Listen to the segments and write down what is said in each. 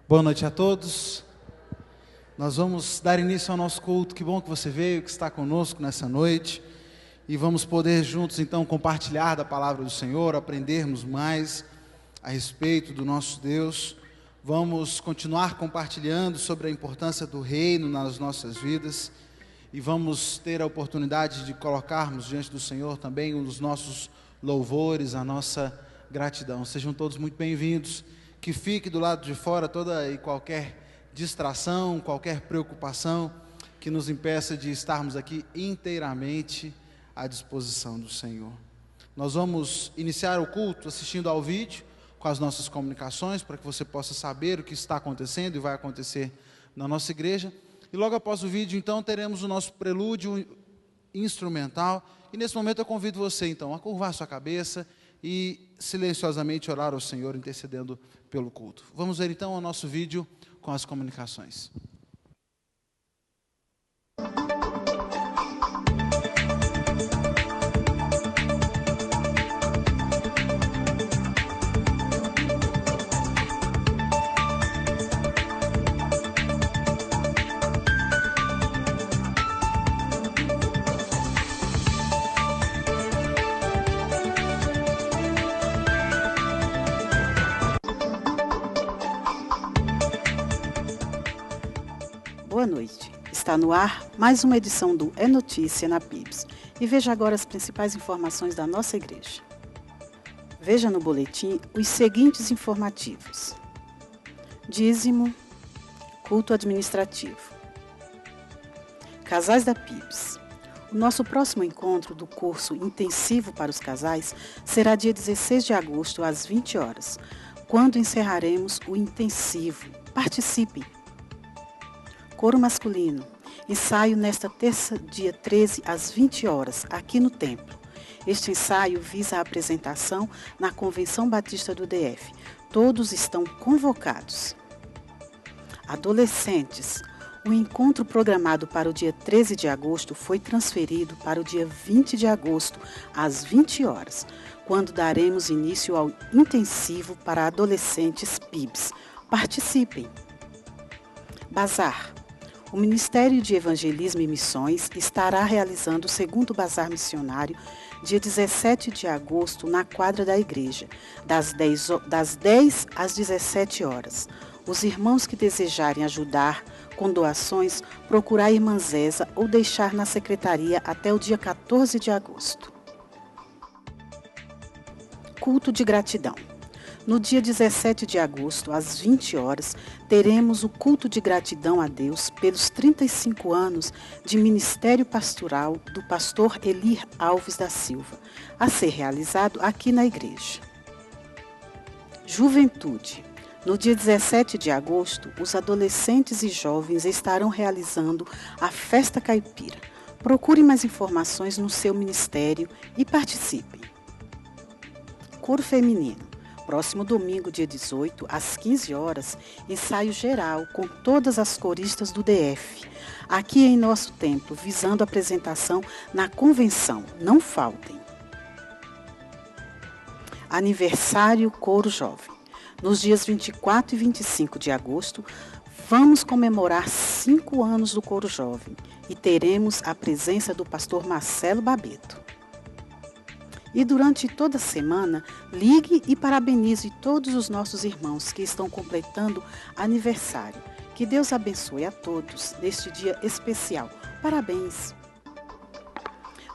Boa noite a todos. Nós vamos dar início ao nosso culto. Que bom que você veio, que está conosco nessa noite. E vamos poder juntos então compartilhar da palavra do Senhor, aprendermos mais a respeito do nosso Deus. Vamos continuar compartilhando sobre a importância do reino nas nossas vidas. E vamos ter a oportunidade de colocarmos diante do Senhor também um dos nossos louvores, a nossa gratidão. Sejam todos muito bem-vindos. Que fique do lado de fora toda e qualquer distração, qualquer preocupação que nos impeça de estarmos aqui inteiramente à disposição do Senhor. Nós vamos iniciar o culto assistindo ao vídeo com as nossas comunicações, para que você possa saber o que está acontecendo e vai acontecer na nossa igreja. E logo após o vídeo, então, teremos o nosso prelúdio instrumental. E nesse momento eu convido você, então, a curvar sua cabeça e silenciosamente orar ao Senhor, intercedendo pelo culto. Vamos ver então o nosso vídeo com as comunicações. Boa noite. Está no ar mais uma edição do É Notícia na PIBS. E veja agora as principais informações da nossa igreja. Veja no boletim os seguintes informativos: dízimo, culto administrativo. Casais da PIBS. O nosso próximo encontro do curso intensivo para os casais será dia 16 de agosto às 20 horas, quando encerraremos o intensivo. Participem! Coro masculino, ensaio nesta terça, dia 13, às 20 horas, aqui no templo. Este ensaio visa a apresentação na Convenção Batista do DF. Todos estão convocados. Adolescentes, o encontro programado para o dia 13 de agosto foi transferido para o dia 20 de agosto, às 20 horas, quando daremos início ao intensivo para adolescentes PIBS. Participem! Bazar. O Ministério de Evangelismo e Missões estará realizando o segundo Bazar Missionário, dia 17 de agosto, na quadra da igreja, das 10 às 17 horas. Os irmãos que desejarem ajudar com doações, procurar a irmã Zesa ou deixar na secretaria até o dia 14 de agosto. Culto de gratidão. No dia 17 de agosto, às 20 horas, teremos o culto de gratidão a Deus pelos 35 anos de ministério pastoral do pastor Elir Alves da Silva, a ser realizado aqui na igreja. Juventude. No dia 17 de agosto, os adolescentes e jovens estarão realizando a Festa Caipira. Procure mais informações no seu ministério e participem. Coro feminino. Próximo domingo, dia 18, às 15 horas, ensaio geral com todas as coristas do DF, aqui em nosso templo, visando a apresentação na convenção. Não faltem. Aniversário Coro Jovem. Nos dias 24 e 25 de agosto, vamos comemorar 5 anos do Coro Jovem e teremos a presença do pastor Marcelo Babeto. E durante toda a semana, ligue e parabenize todos os nossos irmãos que estão completando aniversário. Que Deus abençoe a todos neste dia especial. Parabéns!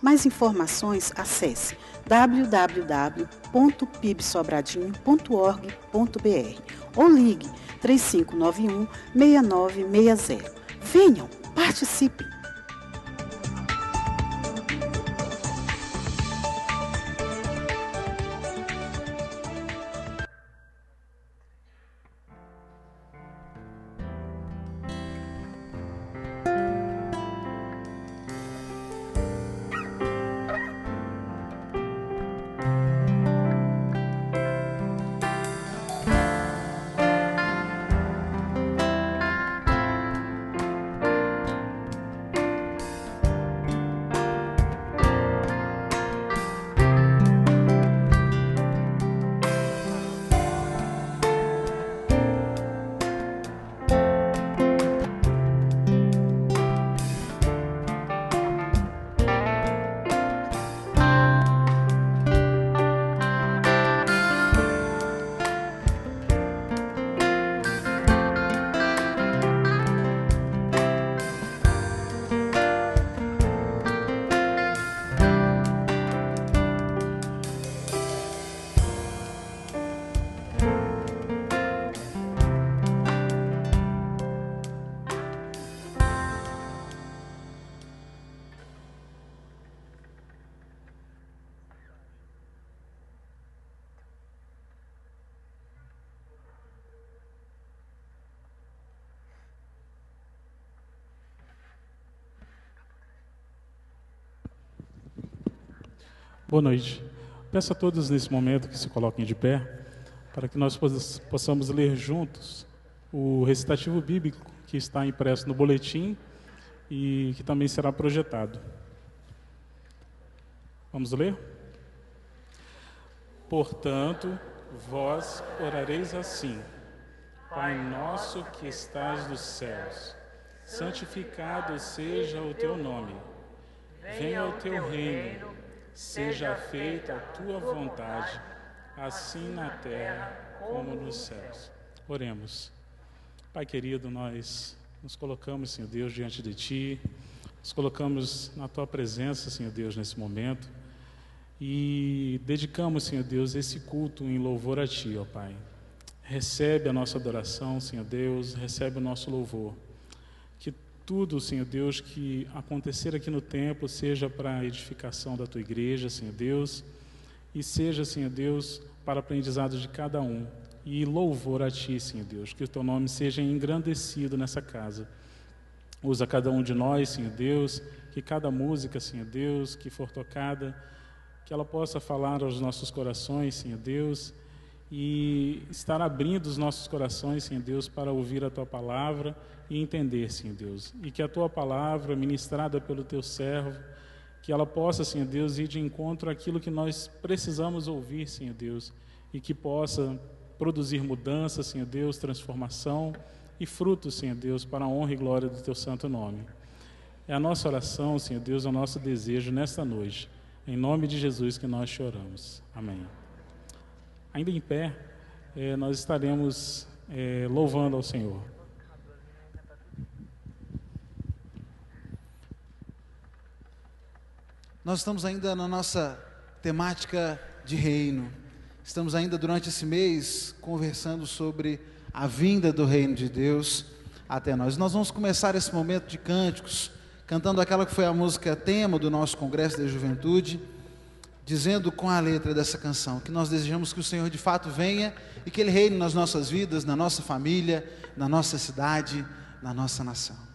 Mais informações, acesse www.pibsobradinho.org.br ou ligue 3591-6960. Venham, participem! Boa noite. Peço a todos nesse momento que se coloquem de pé, para que nós possamos ler juntos o recitativo bíblico que está impresso no boletim e que também será projetado. Vamos ler? Portanto, vós orareis assim: Pai nosso que estás nos céus, santificado seja o teu nome. Venha o teu reino, seja feita a tua vontade, assim na terra como nos céus. Oremos. Pai querido, nós nos colocamos, Senhor Deus, diante de Ti, nos colocamos na Tua presença, Senhor Deus, nesse momento, e dedicamos, Senhor Deus, esse culto em louvor a Ti, ó Pai. Recebe a nossa adoração, Senhor Deus, recebe o nosso louvor. Que tudo, Senhor Deus, que acontecer aqui no templo seja para a edificação da Tua igreja, Senhor Deus, e seja, Senhor Deus, para aprendizado de cada um. E louvor a Ti, Senhor Deus, que o Teu nome seja engrandecido nessa casa. Usa cada um de nós, Senhor Deus, que cada música, Senhor Deus, que for tocada, que ela possa falar aos nossos corações, Senhor Deus, e estar abrindo os nossos corações, Senhor Deus, para ouvir a Tua palavra e entender, Senhor Deus. E que a Tua palavra, ministrada pelo Teu servo, que ela possa, Senhor Deus, ir de encontro àquilo que nós precisamos ouvir, Senhor Deus, e que possa produzir mudança, Senhor Deus, transformação e frutos, Senhor Deus, para a honra e glória do Teu santo nome. É a nossa oração, Senhor Deus, é o nosso desejo nesta noite. Em nome de Jesus que nós choramos. Amém. Ainda em pé, nós estaremos louvando ao Senhor. Nós estamos ainda na nossa temática de reino. Estamos ainda durante esse mês conversando sobre a vinda do reino de Deus até nós. Nós vamos começar esse momento de cânticos, cantando aquela que foi a música tema do nosso Congresso da Juventude, dizendo com a letra dessa canção que nós desejamos que o Senhor de fato venha e que Ele reine nas nossas vidas, na nossa família, na nossa cidade, na nossa nação.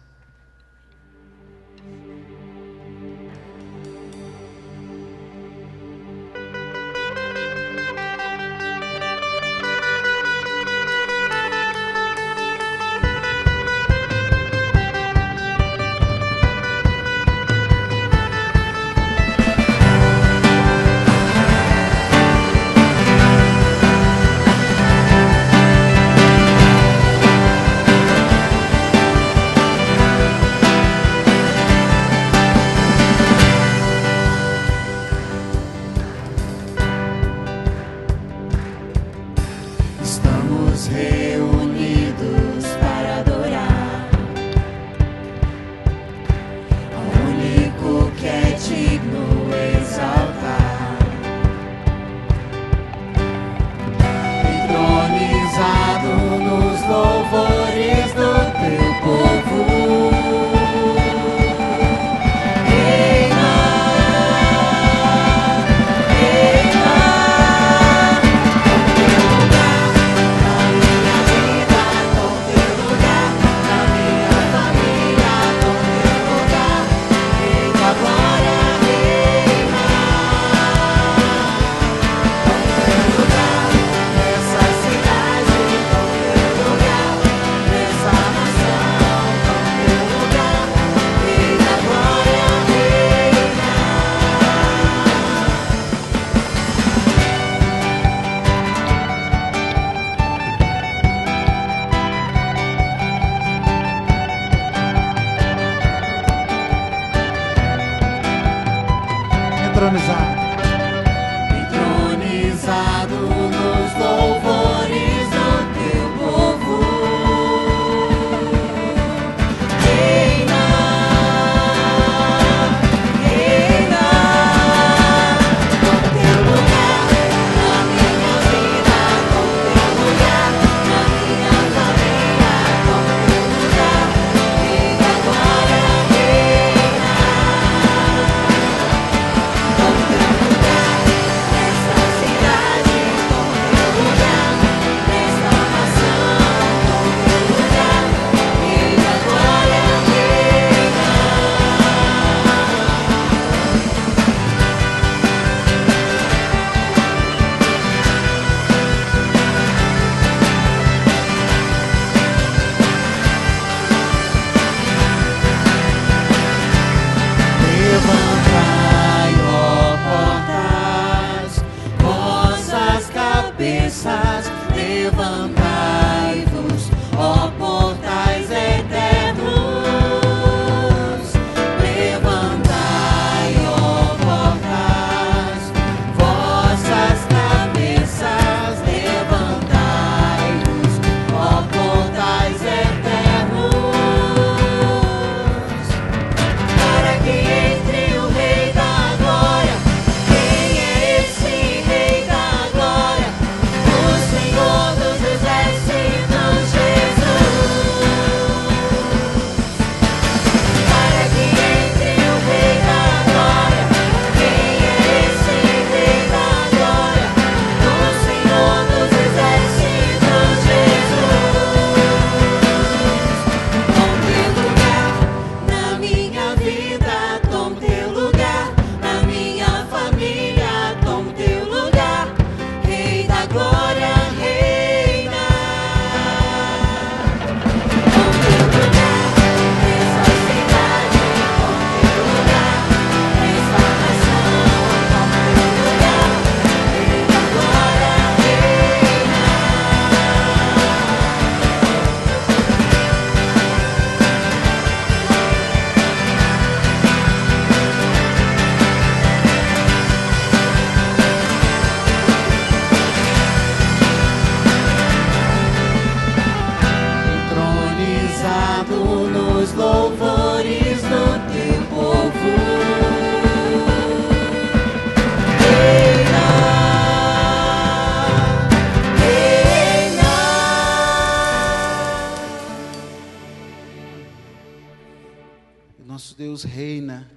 nosso Deus reina,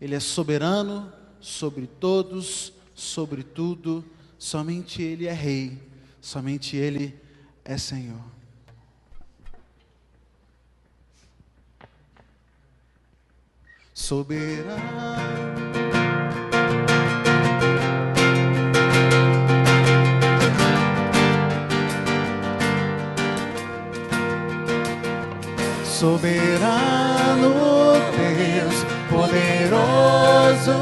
Ele é soberano sobre todos, sobre tudo, somente Ele é Rei, somente Ele é Senhor. Soberano, soberano Deus, poderoso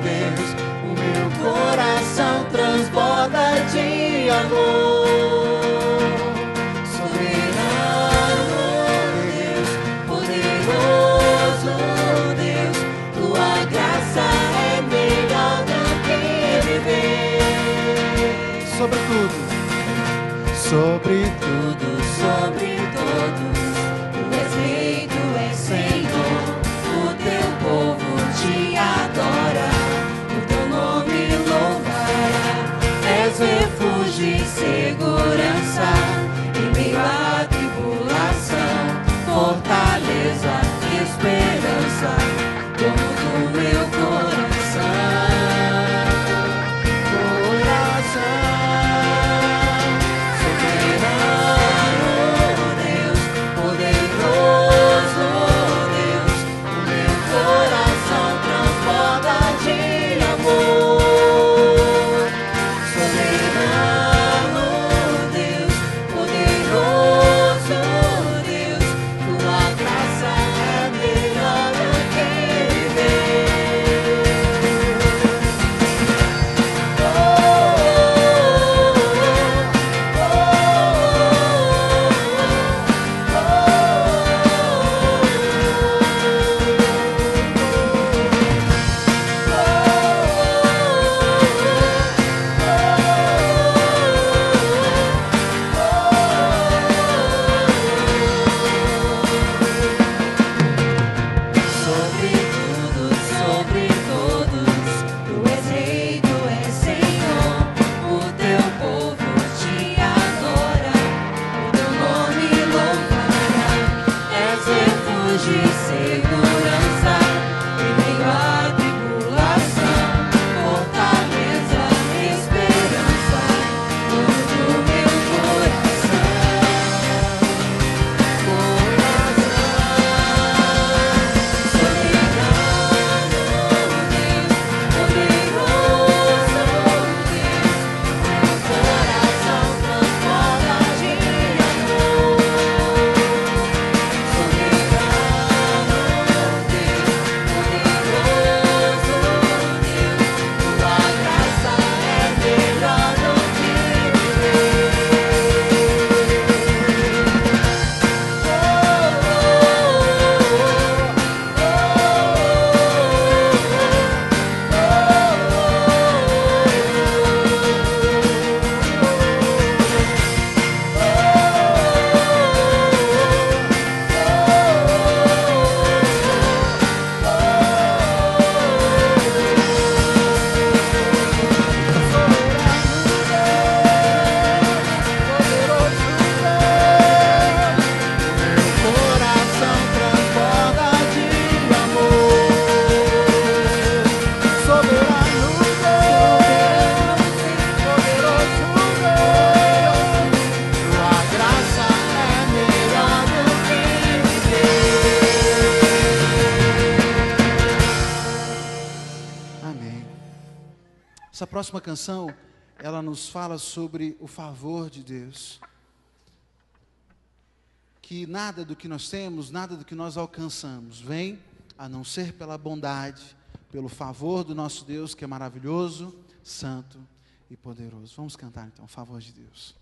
Deus, o meu coração transborda de amor. Soberano Deus, poderoso Deus, tua graça é melhor do que viver. Sobretudo, sobretudo, sobre todos, tu és Rei, tu és Senhor, o teu povo te adora, o teu nome louvará, és refúgio e segurança, em meio à tribulação, fortaleza, esperança, dono do meu coração. Essa próxima canção, ela nos fala sobre o favor de Deus. Que nada do que nós temos, nada do que nós alcançamos, vem a não ser pela bondade, pelo favor do nosso Deus, que é maravilhoso, santo e poderoso. Vamos cantar então, o favor de Deus.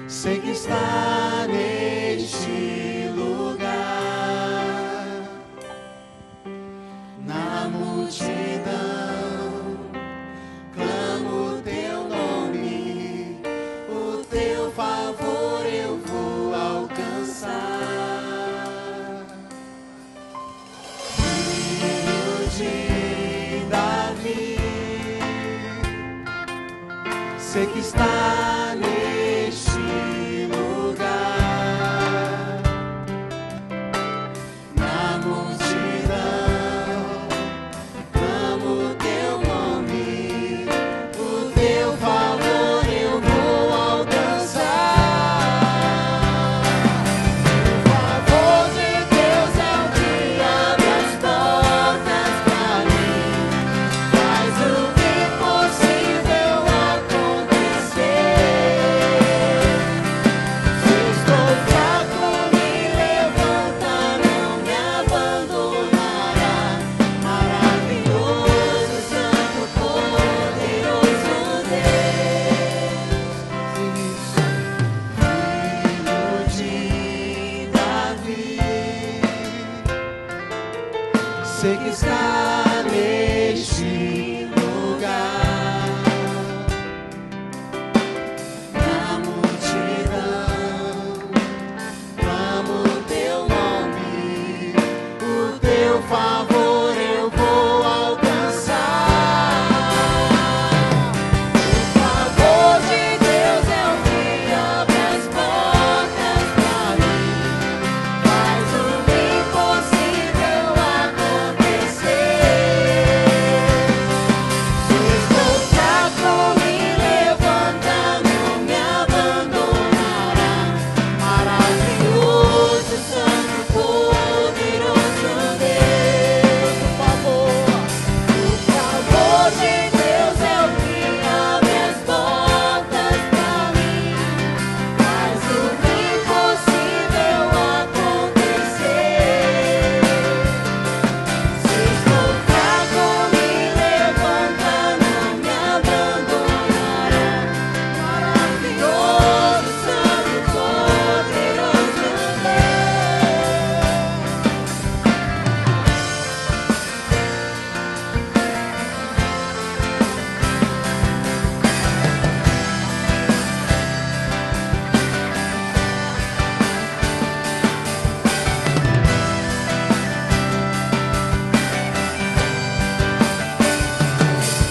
Sei que está neste lugar, sei que está neste lugar, na multidão, clamo teu nome, o teu favor eu vou alcançar. O favor de Deus é o que abre as portas pra mim, faz o impossível acontecer. Se estou fraco, me levanta, não me abandonará. Maravilhoso, santo, poderoso Deus, filho de Davi, sei que está neste lugar, na multidão, clamo teu nome, o teu favor eu vou alcançar. O favor de Deus é o que abre as portas pra mim, faz o impossível acontecer. Se estou fraco, me levanta, não me abandonará. Maravilhoso, santo, poderoso Deus, o favor de Deus é o que abre as portas pra mim, faz o impossível acontecer. Se estou fraco, me levanta, não me abandonará. Maravilhoso, santo, poderoso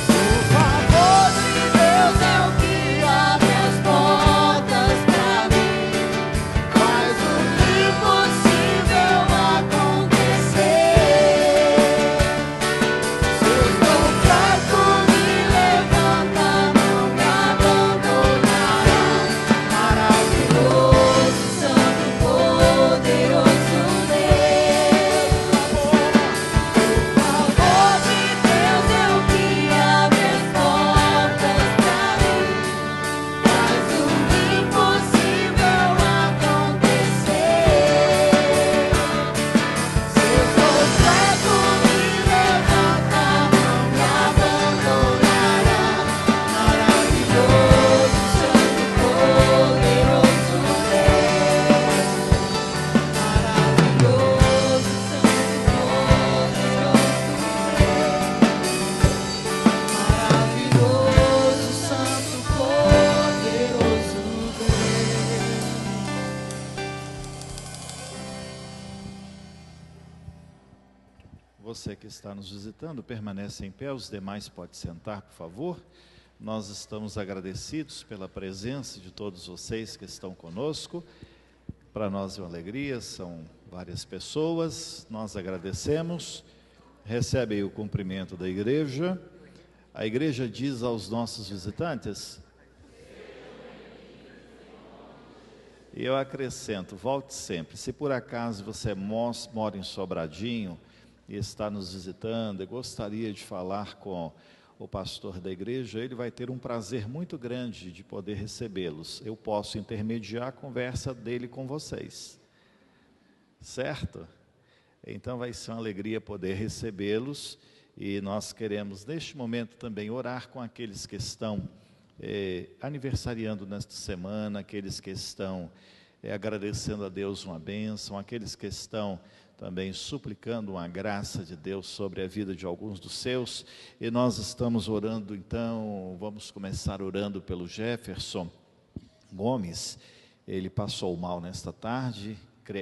O favor de Deus é o que abre as portas pra mim, faz o impossível acontecer. Se estou fraco, me levanta, não me abandonará. Maravilhoso, santo, poderoso Deus, o favor de Deus é o que abre as portas pra mim, faz o impossível acontecer. Se estou fraco, me levanta, não me abandonará. Maravilhoso, santo, poderoso Deus, maravilhoso, santo, poderoso Deus. Você que está nos visitando, permanece em pé, os demais podem sentar, por favor. Nós estamos agradecidos pela presença de todos vocês que estão conosco. Para nós é uma alegria, são várias pessoas, nós agradecemos. Recebe aí o cumprimento da igreja. A igreja diz aos nossos visitantes, e eu acrescento, volte sempre. Se por acaso você mora em Sobradinho e está nos visitando e gostaria de falar com o pastor da igreja, ele vai ter um prazer muito grande de poder recebê-los. Eu posso intermediar a conversa dele com vocês, certo? Então vai ser uma alegria poder recebê-los, e nós queremos neste momento também orar com aqueles que estão aniversariando nesta semana, aqueles que estão agradecendo a Deus uma bênção, aqueles que estão também suplicando uma graça de Deus sobre a vida de alguns dos seus. E nós estamos orando, então, vamos começar orando pelo Jefferson Gomes. Ele passou mal nesta tarde,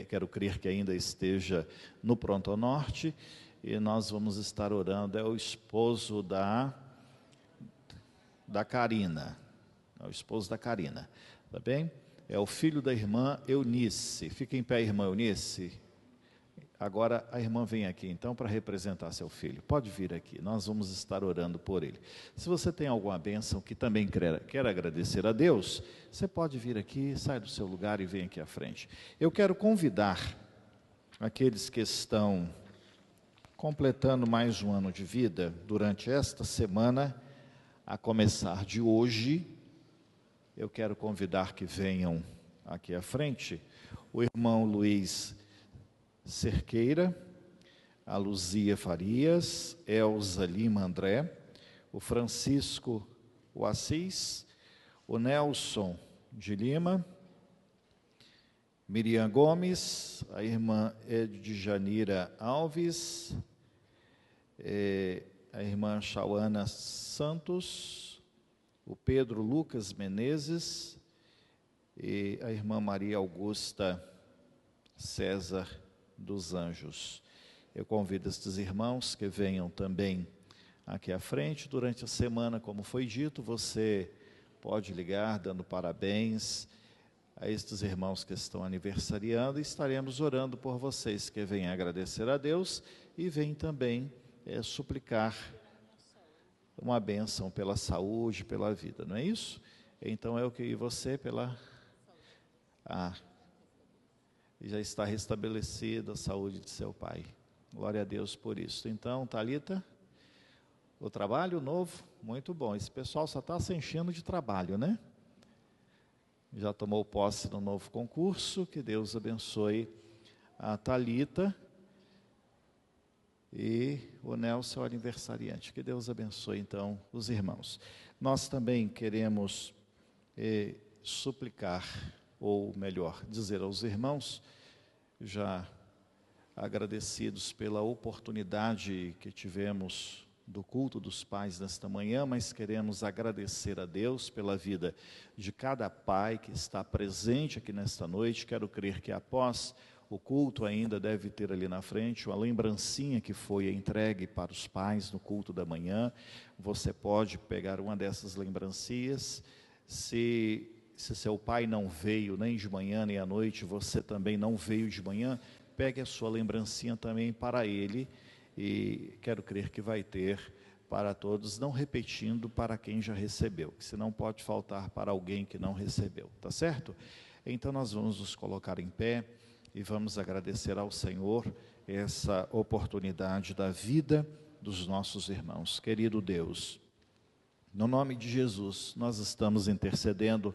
quero crer que ainda esteja no Pronto Norte, e nós vamos estar orando. É o esposo da Karina, é o esposo da Karina, tá bem? É o filho da irmã Eunice. Fica em pé, irmã Eunice. Agora a irmã vem aqui então para representar seu filho. Pode vir aqui, nós vamos estar orando por ele. Se você tem alguma bênção que também quer agradecer a Deus, você pode vir aqui, sai do seu lugar e vem aqui à frente. Eu quero convidar aqueles que estão completando mais um ano de vida durante esta semana, a começar de hoje. Eu quero convidar que venham aqui à frente o irmão Luiz Cerqueira, a Luzia Farias, Elza Lima André, o Francisco o Assis, o Nelson de Lima, Miriam Gomes, a irmã Edjanira Alves, a irmã Chauana Santos, o Pedro Lucas Menezes e a irmã Maria Augusta César dos Anjos. Eu convido estes irmãos que venham também aqui à frente. Durante a semana, como foi dito, você pode ligar dando parabéns a estes irmãos que estão aniversariando, e estaremos orando por vocês que vêm agradecer a Deus e vêm também suplicar uma bênção pela saúde, pela vida, não é isso? Então eu queria você pela... já está restabelecida a saúde de seu pai. Glória a Deus por isso. Então, Thalita, o trabalho novo, muito bom. Esse pessoal só está se enchendo de trabalho, né? Já tomou posse no novo concurso. Que Deus abençoe a Thalita e o Nelson, aniversariante. Que Deus abençoe, então, os irmãos. Nós também queremos suplicar, ou melhor, dizer aos irmãos, já agradecidos pela oportunidade que tivemos do culto dos pais nesta manhã, mas queremos agradecer a Deus pela vida de cada pai que está presente aqui nesta noite. Quero crer que após o culto ainda deve ter ali na frente uma lembrancinha que foi entregue para os pais no culto da manhã. Você pode pegar uma dessas lembrancinhas. Se seu pai não veio nem de manhã nem à noite, você também não veio de manhã, pegue a sua lembrancinha também para ele, e quero crer que vai ter para todos, não repetindo para quem já recebeu, que senão pode faltar para alguém que não recebeu, tá certo? Então nós vamos nos colocar em pé e vamos agradecer ao Senhor essa oportunidade da vida dos nossos irmãos. Querido Deus, no nome de Jesus, nós estamos intercedendo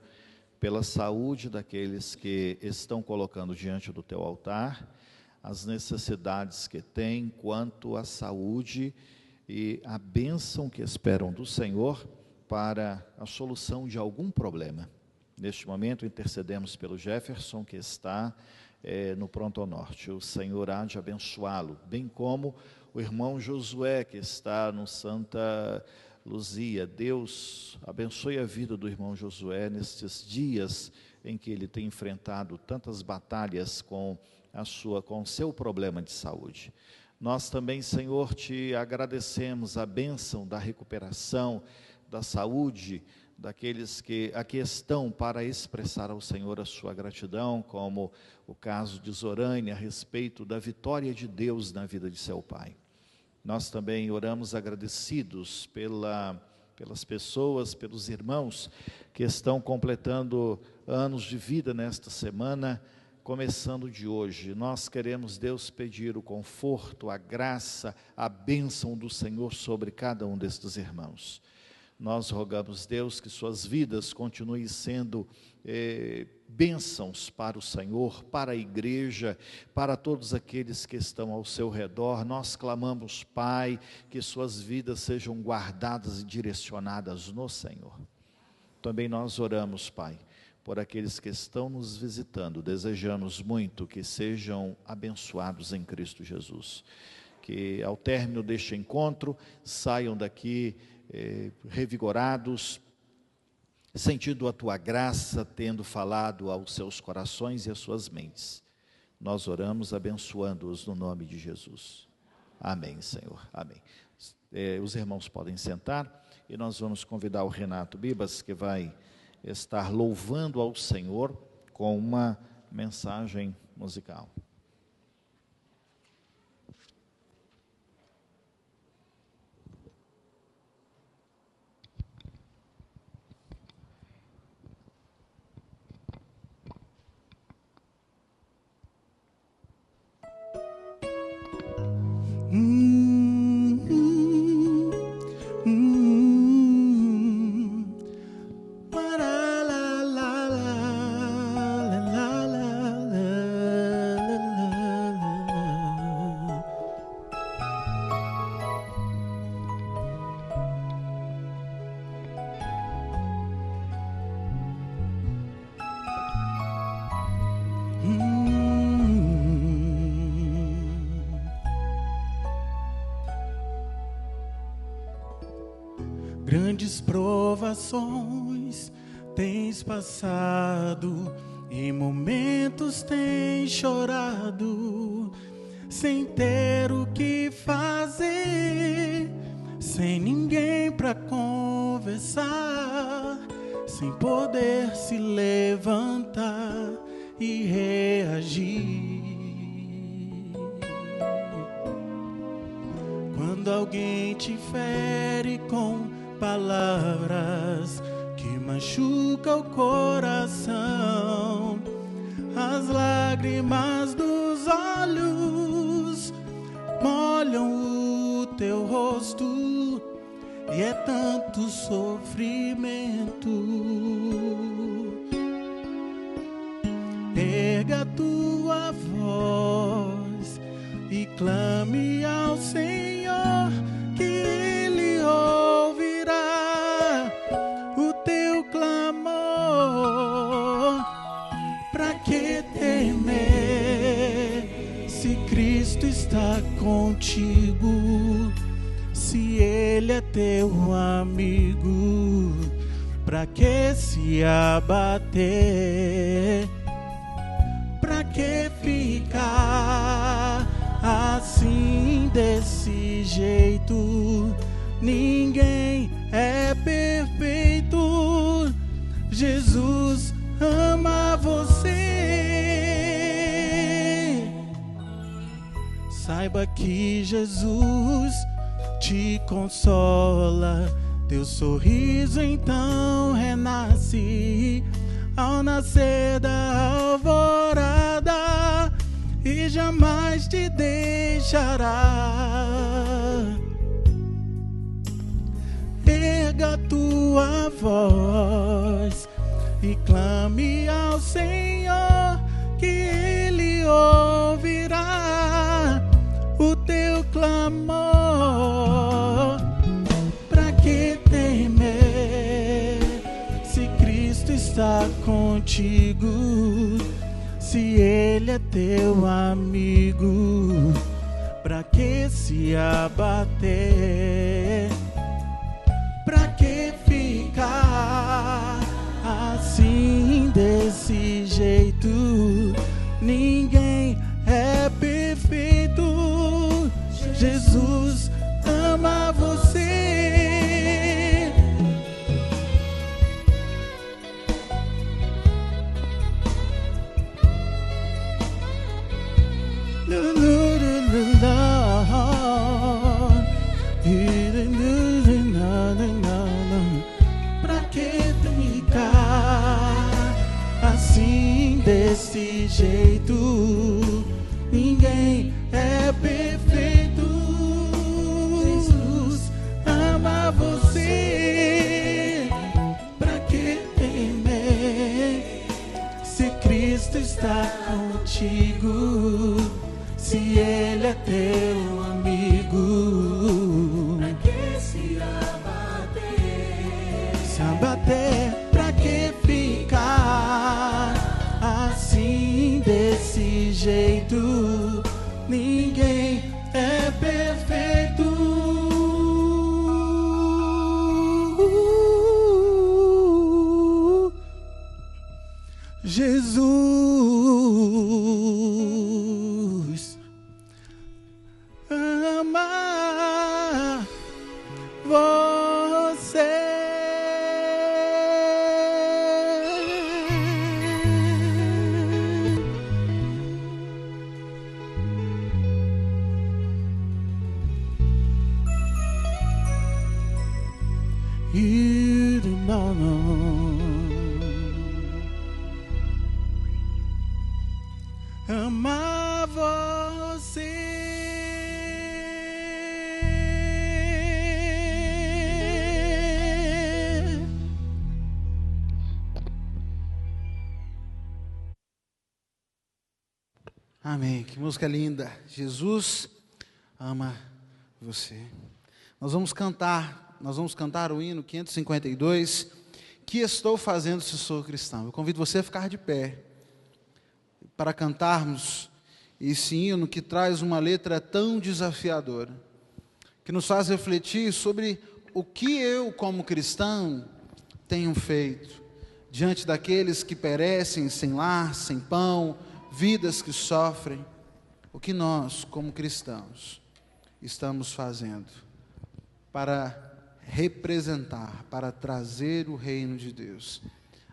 pela saúde daqueles que estão colocando diante do teu altar, as necessidades que têm quanto à saúde e a bênção que esperam do Senhor para a solução de algum problema. Neste momento intercedemos pelo Jefferson, que está no Pronto Norte. O Senhor há de abençoá-lo, bem como o irmão Josué, que está no Santa Luzia. Deus abençoe a vida do irmão Josué nestes dias em que ele tem enfrentado tantas batalhas com o seu problema de saúde. Nós também, Senhor, te agradecemos a bênção da recuperação, da saúde, daqueles que aqui estão para expressar ao Senhor a sua gratidão, como o caso de Zorânia, a respeito da vitória de Deus na vida de seu pai. Nós também oramos agradecidos pelas pessoas, pelos irmãos que estão completando anos de vida nesta semana, começando de hoje. Nós queremos, Deus, pedir o conforto, a graça, a bênção do Senhor sobre cada um destes irmãos. Nós rogamos, Deus, que suas vidas continuem sendo bênçãos para o Senhor, para a igreja, para todos aqueles que estão ao seu redor. Nós clamamos, Pai, que suas vidas sejam guardadas e direcionadas no Senhor. Também nós oramos, Pai, por aqueles que estão nos visitando. Desejamos muito que sejam abençoados em Cristo Jesus. Que ao término deste encontro saiam daqui revigorados, sentindo a tua graça, tendo falado aos seus corações e às suas mentes. Nós oramos abençoando-os no nome de Jesus. Amém, Senhor. Amém. Os irmãos podem sentar e nós vamos convidar o Renato Bibas, que vai estar louvando ao Senhor com uma mensagem musical. Grandes provações tens passado, em momentos tens chorado, sem ter o que fazer, sem ninguém pra conversar, sem poder se levantar e reagir. Quando alguém te fere com palavras que machucam o coração, as lágrimas dos olhos molham o teu rosto, e é tanto sofrimento. Erga a tua voz e clame ao Senhor, que Ele ouvirá o teu clamor. Pra que temer, se Cristo está contigo, se Ele é teu amigo? Pra que se abater? Pra que ficar assim desse jeito? Ninguém é perfeito. Jesus ama você. Saiba que Jesus te consola. Teu sorriso então renasce ao nascer da alvorada, e jamais te deixará. Erga tua voz e clame ao Senhor, que Ele ouvirá o teu clamor. Pra que temer, se Cristo está contigo, se Ele é teu amigo? Pra que se abater? Pra que ficar assim desse jeito? Ninguém é perfeito. Jesus ama você. Pra que ficar assim desse jeito? Ninguém é perfeito. Jesus ama você. Pra que temer, se Cristo está contigo, se Ele é teu amigo? Pra que se abater? Se abater, pra que ficar assim desse jeito? Ninguém é perfeito. Jesus ama você. Amém. Que música linda. Jesus ama você. Nós vamos cantar o hino 552, que estou fazendo se sou cristão. Eu convido você a ficar de pé para cantarmos esse hino que traz uma letra tão desafiadora, que nos faz refletir sobre o que eu, como cristão, tenho feito diante daqueles que perecem sem lar, sem pão, vidas que sofrem. O que nós, como cristãos, estamos fazendo para representar, para trazer o reino de Deus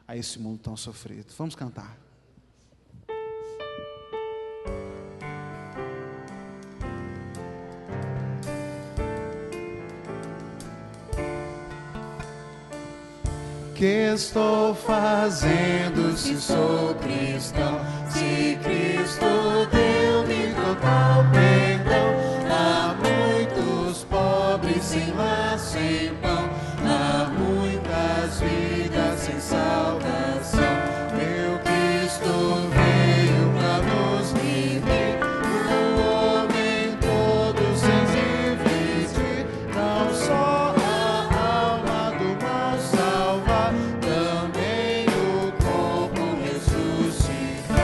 a esse mundo tão sofrido. Vamos cantar. Que estou fazendo se sou cristão? Se Cristo deu-me total perdão, há muitos pobres sem lar, sem pão, há muitas vidas sem salvação. Meu Cristo veio para nos redimir, o homem todo sem dividir, não só a alma do mal salvar, também o corpo ressuscitar.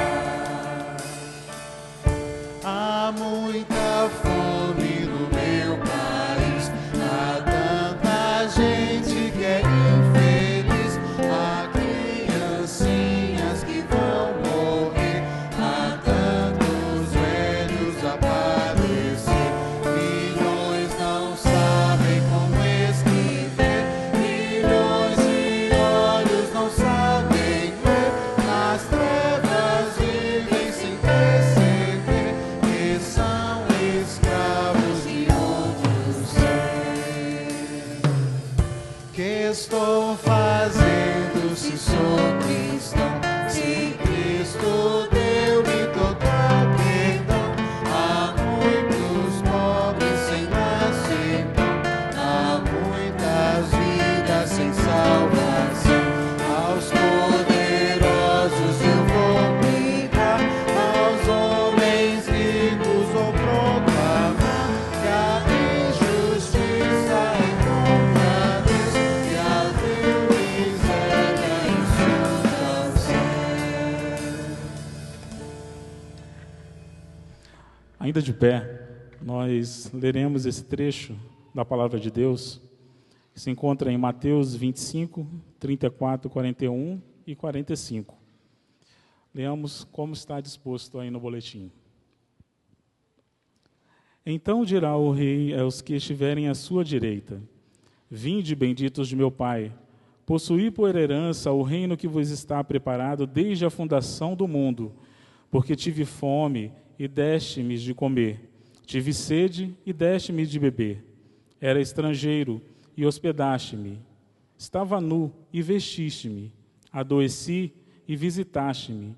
Há muita fome no meu país, há tanta gente que é infeliz, há criancinhas que vão morrer, há tantos velhos a padecer, milhões não sabem como escrever, milhões de olhos não sabem ver, nas trevas vivem sem perceber que são escravos de outro ser. Que estou fazendo se sou cristão? Se Cristo deu-me total perdão, há muitos pobres sem lar, sem pão, há muitas vidas sem salvação. Aos poderosos eu vou brigar, aos homens ricos vou proclamar que a injustiça encontra Deus e a vil miséria insulta o céu. Ainda de pé, nós leremos esse trecho da Palavra de Deus, que se encontra em Mateus 25, 34, 41 e 45. Leamos como está disposto aí no boletim. Então dirá o rei aos que estiverem à sua direita: Vinde, benditos de meu Pai, possuí por herança o reino que vos está preparado desde a fundação do mundo, porque tive fome e deste-me de comer, tive sede e deste-me de beber, era estrangeiro e hospedaste-me, estava nu e vestiste-me, adoeci e visitaste-me,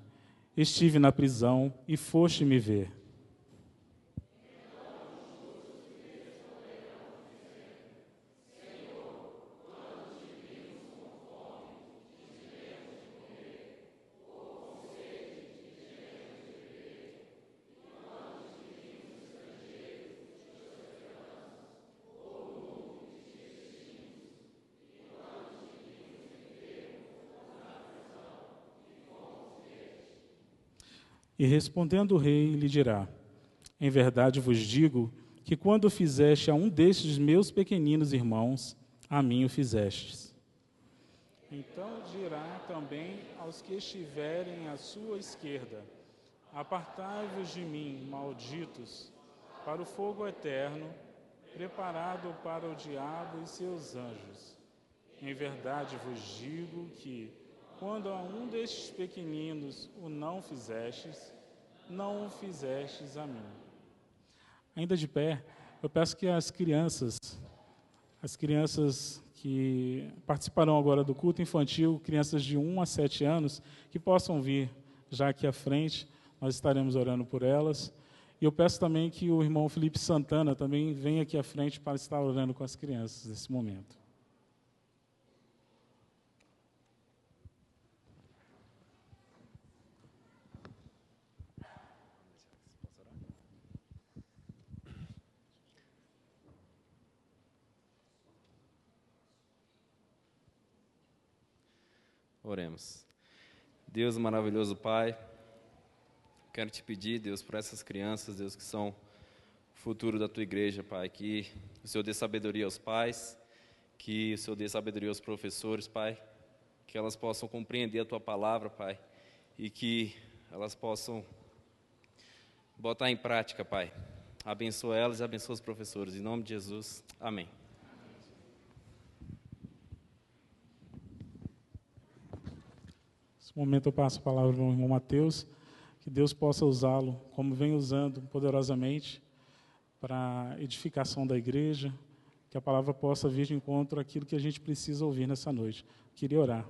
estive na prisão e foste-me ver. E respondendo o rei, lhe dirá: Em verdade vos digo que quando fizeste a um destes meus pequeninos irmãos, a mim o fizestes. Então dirá também aos que estiverem à sua esquerda: Apartai-vos de mim, malditos, para o fogo eterno, preparado para o diabo e seus anjos. Em verdade vos digo que, quando a um destes pequeninos o não fizestes, não o fizestes a mim. Ainda de pé, eu peço que as crianças que participarão agora do culto infantil, crianças de 1 a 7 anos, que possam vir já aqui à frente, nós estaremos orando por elas. E eu peço também que o irmão Felipe Santana também venha aqui à frente para estar orando com as crianças nesse momento. Oremos. Deus maravilhoso Pai, quero te pedir, Deus, por essas crianças, Deus, que são o futuro da tua igreja, Pai, que o Senhor dê sabedoria aos pais, que o Senhor dê sabedoria aos professores, Pai, que elas possam compreender a tua palavra, Pai, e que elas possam botar em prática, Pai. Abençoa elas e abençoa os professores. Em nome de Jesus, amém. Nesse momento eu passo a palavra ao irmão Mateus, que Deus possa usá-lo, como vem usando poderosamente, para a edificação da igreja, que a palavra possa vir de encontro àquilo que a gente precisa ouvir nessa noite. Queria orar.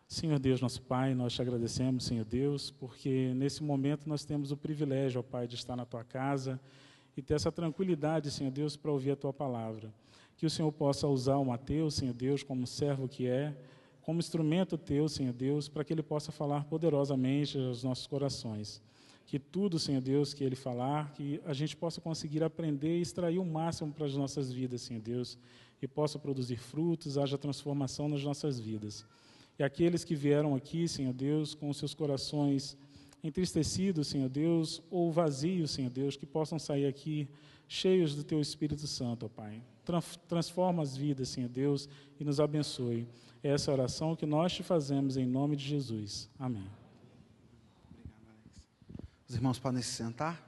Senhor Deus, nosso Pai, nós te agradecemos, Senhor Deus, porque nesse momento nós temos o privilégio, ó Pai, de estar na Tua casa e ter essa tranquilidade, Senhor Deus, para ouvir a Tua palavra. Que o Senhor possa usar o Mateus, Senhor Deus, como servo que é, como instrumento Teu, Senhor Deus, para que ele possa falar poderosamente aos nossos corações. Que tudo, Senhor Deus, que ele falar, que a gente possa conseguir aprender e extrair o máximo para as nossas vidas, Senhor Deus, e possa produzir frutos, haja transformação nas nossas vidas. E aqueles que vieram aqui, Senhor Deus, com os seus corações entristecidos, Senhor Deus, ou vazios, Senhor Deus, que possam sair aqui cheios do Teu Espírito Santo, ó Pai. Transforma as vidas, Senhor Deus, e nos abençoe. Essa é a oração que nós te fazemos em nome de Jesus. Amém. Os irmãos podem se sentar.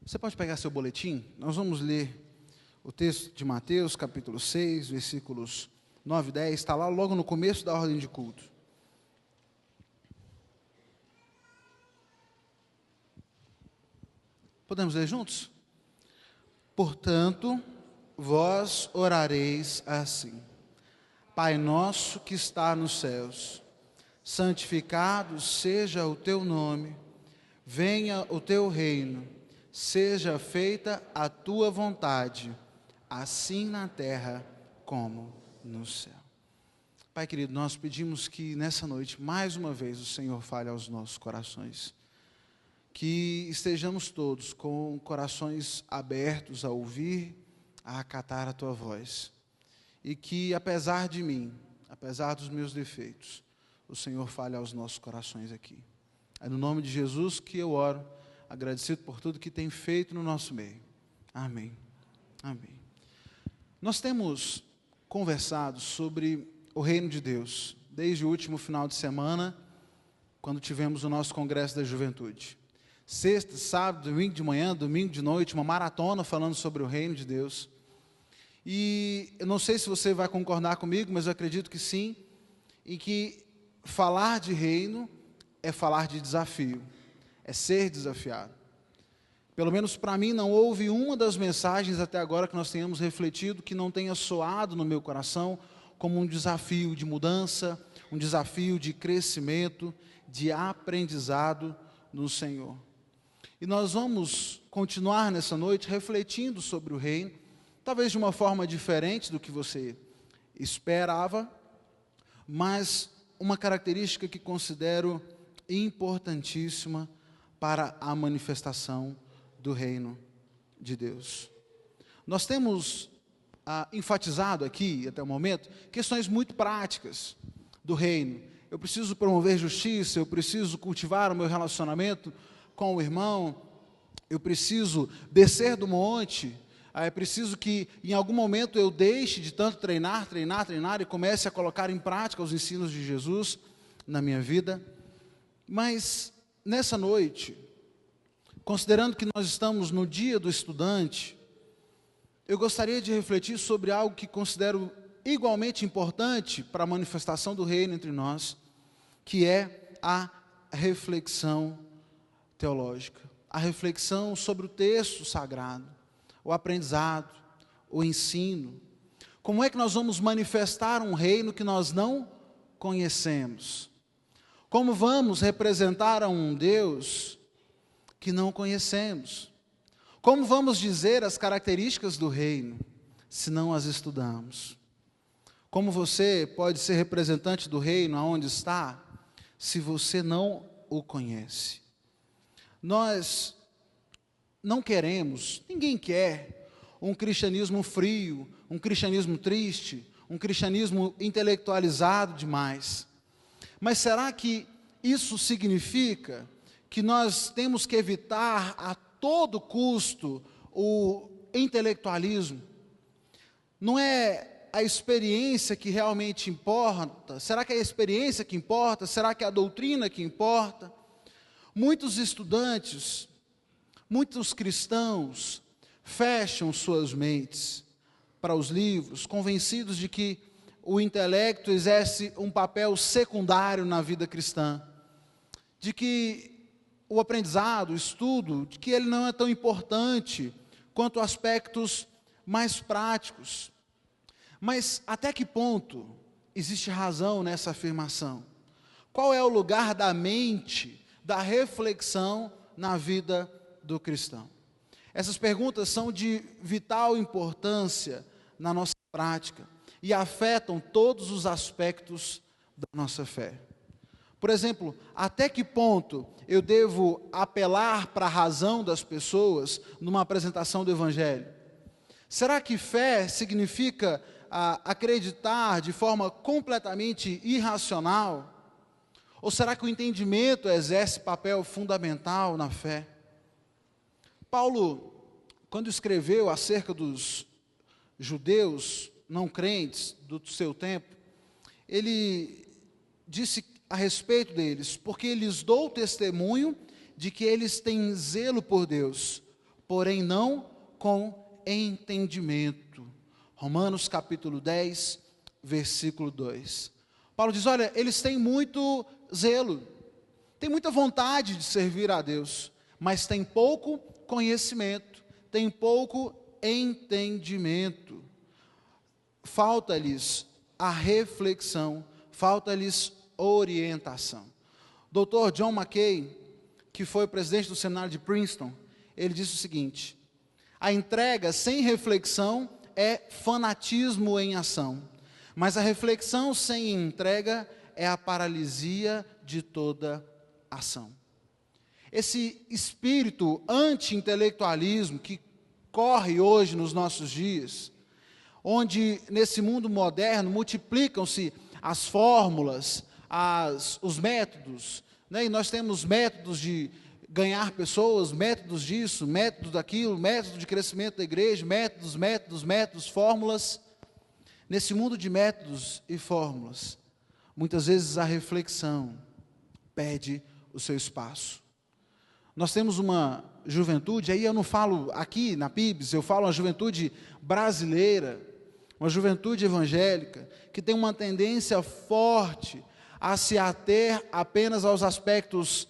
Você pode pegar seu boletim? Nós vamos ler o texto de Mateus, capítulo 6, versículos 9 e 10. Está lá logo no começo da ordem de culto. Podemos ler juntos? Portanto, vós orareis assim: Pai nosso que está nos céus, santificado seja o teu nome, venha o teu reino, seja feita a tua vontade, assim na terra como no céu. Pai querido, nós pedimos que nessa noite, mais uma vez, o Senhor fale aos nossos corações. Que estejamos todos com corações abertos a ouvir, a acatar a tua voz. E que, apesar de mim, apesar dos meus defeitos, o Senhor fale aos nossos corações aqui. É no nome de Jesus que eu oro, agradecido por tudo que tem feito no nosso meio. Amém. Amém. Nós temos conversado sobre o reino de Deus, desde o último final de semana, quando tivemos o nosso congresso da juventude. Sexta, sábado, domingo de manhã, domingo de noite, uma maratona falando sobre o reino de Deus. E eu não sei se você vai concordar comigo, mas eu acredito que sim, e que falar de reino é falar de desafio, é ser desafiado. Pelo menos para mim não houve uma das mensagens até agora que nós tenhamos refletido que não tenha soado no meu coração como um desafio de mudança, um desafio de crescimento, de aprendizado no Senhor. E nós vamos continuar nessa noite refletindo sobre o reino, talvez de uma forma diferente do que você esperava, mas uma característica que considero importantíssima para a manifestação do reino de Deus. Nós temos enfatizado aqui, até o momento, questões muito práticas do reino. Eu preciso promover justiça, eu preciso cultivar o meu relacionamento com o irmão, eu preciso descer do monte, é preciso que em algum momento eu deixe de tanto treinar e comece a colocar em prática os ensinos de Jesus na minha vida. Mas nessa noite, considerando que nós estamos no dia do estudante, eu gostaria de refletir sobre algo que considero igualmente importante para a manifestação do reino entre nós, que é a reflexão teológica, a reflexão sobre o texto sagrado, o aprendizado, o ensino. Como é que nós vamos manifestar um reino que nós não conhecemos? Como vamos representar a um Deus que não conhecemos? Como vamos dizer as características do reino se não as estudamos? Como você pode ser representante do reino aonde está, se você não o conhece? Nós não queremos, ninguém quer, um cristianismo frio, um cristianismo triste, um cristianismo intelectualizado demais. Mas será que isso significa que nós temos que evitar a todo custo o intelectualismo? Não é a experiência que realmente importa? Será que é a experiência que importa? Será que é a doutrina que importa? Muitos estudantes, muitos cristãos fecham suas mentes para os livros, convencidos de que o intelecto exerce um papel secundário na vida cristã, de que o aprendizado, o estudo, de que ele não é tão importante quanto aspectos mais práticos. Mas até que ponto existe razão nessa afirmação? Qual é o lugar da mente, da reflexão na vida do cristão? Essas perguntas são de vital importância na nossa prática e afetam todos os aspectos da nossa fé. Por exemplo, até que ponto eu devo apelar para a razão das pessoas numa apresentação do Evangelho? Será que fé significa acreditar de forma completamente irracional? Ou será que o entendimento exerce papel fundamental na fé? Paulo, quando escreveu acerca dos judeus não crentes do seu tempo, ele disse a respeito deles: porque lhes dou testemunho de que eles têm zelo por Deus, porém não com entendimento. Romanos capítulo 10, versículo 2. Paulo diz: olha, eles têm muito zelo, têm muita vontade de servir a Deus, mas têm pouco conhecimento, têm pouco entendimento. Falta-lhes a reflexão, falta-lhes orientação. Dr. John Mackay, que foi presidente do seminário de Princeton, ele disse o seguinte: a entrega sem reflexão é fanatismo em ação, mas a reflexão sem entrega é a paralisia de toda ação. Esse espírito anti-intelectualismo que corre hoje nos nossos dias, onde nesse mundo moderno multiplicam-se as fórmulas, os métodos, né? E nós temos métodos de ganhar pessoas, métodos disso, métodos daquilo, método de crescimento da igreja, métodos, fórmulas. Nesse mundo de métodos e fórmulas, muitas vezes a reflexão perde o seu espaço. Nós temos uma juventude, aí eu não falo aqui na PIBS, eu falo uma juventude brasileira, uma juventude evangélica, que tem uma tendência forte a se ater apenas aos aspectos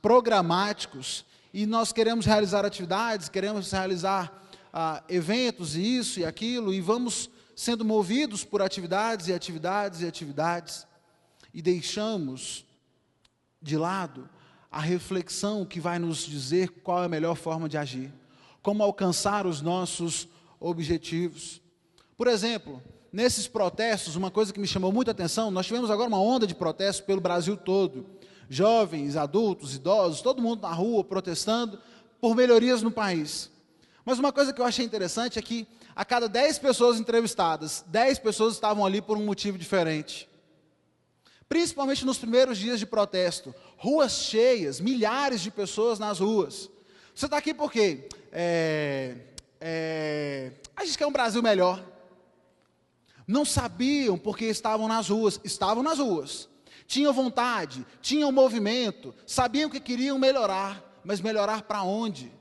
programáticos, e nós queremos realizar atividades, queremos realizar eventos, e isso e aquilo, e vamos sendo movidos por atividades, e deixamos de lado a reflexão que vai nos dizer qual é a melhor forma de agir, como alcançar os nossos objetivos. Por exemplo, nesses protestos, uma coisa que me chamou muita atenção, nós tivemos agora uma onda de protestos pelo Brasil todo, jovens, adultos, idosos, todo mundo na rua protestando por melhorias no país. Mas uma coisa que eu achei interessante é que a cada 10 pessoas entrevistadas, 10 pessoas estavam ali por um motivo diferente. Principalmente nos primeiros dias de protesto, ruas cheias, milhares de pessoas nas ruas. Você está aqui por quê? A gente quer um Brasil melhor. Não sabiam porque estavam nas ruas, tinham vontade, tinham movimento, sabiam que queriam melhorar, mas melhorar para onde?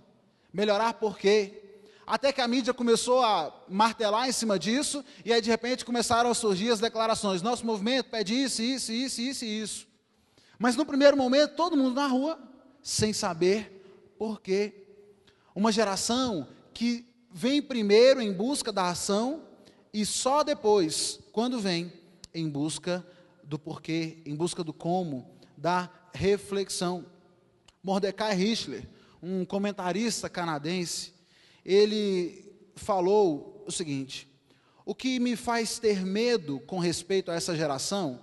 Melhorar por quê? Até que a mídia começou a martelar em cima disso, e aí de repente começaram a surgir as declarações: nosso movimento pede isso. Mas no primeiro momento, todo mundo na rua, sem saber por quê. Uma geração que vem primeiro em busca da ação, e só depois, quando vem, em busca do porquê, em busca do como, da reflexão. Mordecai Richler, um comentarista canadense, ele falou o seguinte: O que me faz ter medo com respeito a essa geração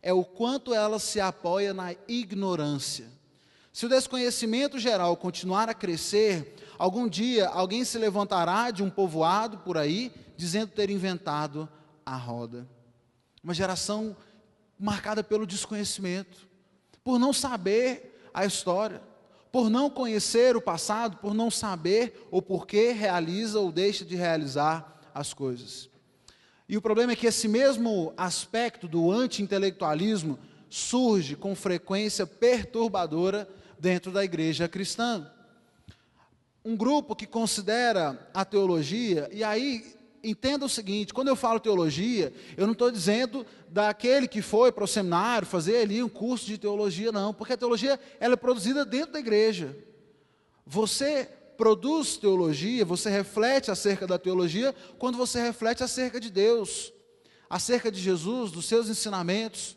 é o quanto ela se apoia na ignorância. Se o desconhecimento geral continuar a crescer, algum dia alguém se levantará de um povoado por aí, dizendo ter inventado a roda. Uma geração marcada pelo desconhecimento, por não saber a história, por não conhecer o passado, por não saber o porquê realiza ou deixa de realizar as coisas. E o problema é que esse mesmo aspecto do anti-intelectualismo surge com frequência perturbadora dentro da igreja cristã. Um grupo que considera a teologia, e aí entenda o seguinte, quando eu falo teologia, eu não estou dizendo daquele que foi para o seminário fazer ali um curso de teologia, não, porque a teologia ela é produzida dentro da igreja. Você produz teologia, você reflete acerca da teologia quando você reflete acerca de Deus, acerca de Jesus, dos seus ensinamentos.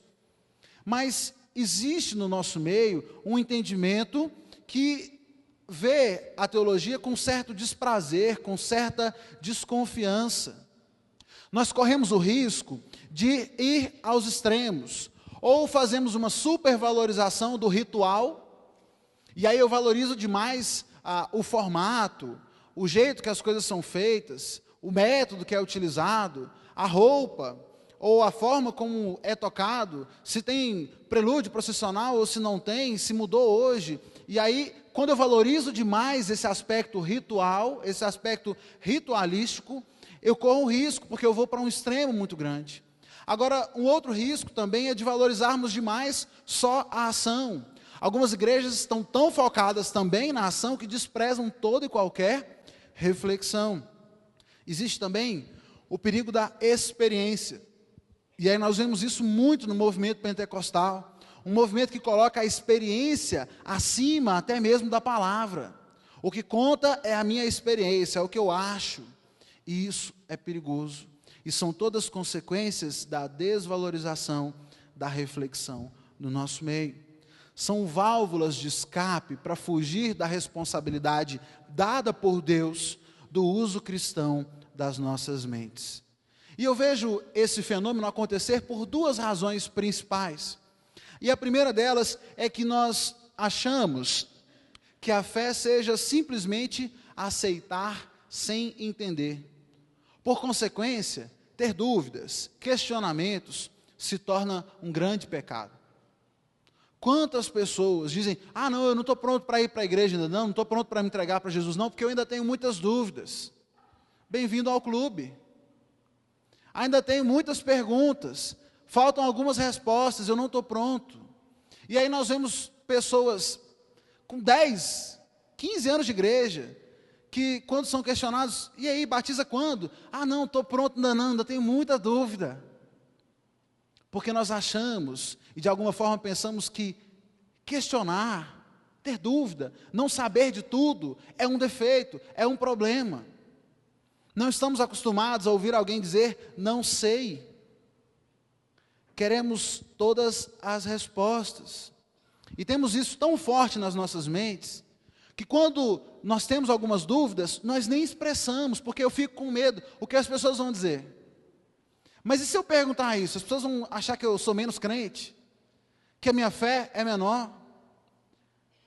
Mas existe no nosso meio um entendimento que vê a teologia com certo desprazer, com certa desconfiança. Nós corremos o risco de ir aos extremos, ou fazemos uma supervalorização do ritual, e aí eu valorizo demais o formato, o jeito que as coisas são feitas, o método que é utilizado, a roupa, ou a forma como é tocado, se tem prelúdio processional ou se não tem, se mudou hoje. E aí, quando eu valorizo demais esse aspecto ritual, esse aspecto ritualístico, eu corro um risco, porque eu vou para um extremo muito grande. Agora, um outro risco também é de valorizarmos demais só a ação. Algumas igrejas estão tão focadas também na ação que desprezam toda e qualquer reflexão. Existe também o perigo da experiência. E aí nós vemos isso muito no movimento pentecostal, um movimento que coloca a experiência acima até mesmo da palavra. O que conta é a minha experiência, é o que eu acho, e isso é perigoso. E são todas consequências da desvalorização da reflexão no nosso meio. São válvulas de escape para fugir da responsabilidade dada por Deus do uso cristão das nossas mentes. E eu vejo esse fenômeno acontecer por duas razões principais. E a primeira delas é que nós achamos que a fé seja simplesmente aceitar sem entender. Por consequência, ter dúvidas, questionamentos, se torna um grande pecado. Quantas pessoas dizem, não, eu não estou pronto para ir para a igreja ainda não estou pronto para me entregar para Jesus não, porque eu ainda tenho muitas dúvidas. Bem-vindo ao clube. Ainda tenho muitas perguntas, faltam algumas respostas, eu não estou pronto. E aí nós vemos pessoas com 10, 15 anos de igreja, que quando são questionados, e aí, batiza quando? Não, estou pronto ainda não, ainda tenho muita dúvida. Porque nós achamos, e de alguma forma pensamos que questionar, ter dúvida, não saber de tudo, é um defeito, é um problema. Não estamos acostumados a ouvir alguém dizer, não sei. Queremos todas as respostas. E temos isso tão forte nas nossas mentes, que quando nós temos algumas dúvidas, nós nem expressamos, porque eu fico com medo, o que as pessoas vão dizer. Mas e se eu perguntar isso? As pessoas vão achar que eu sou menos crente? Que a minha fé é menor?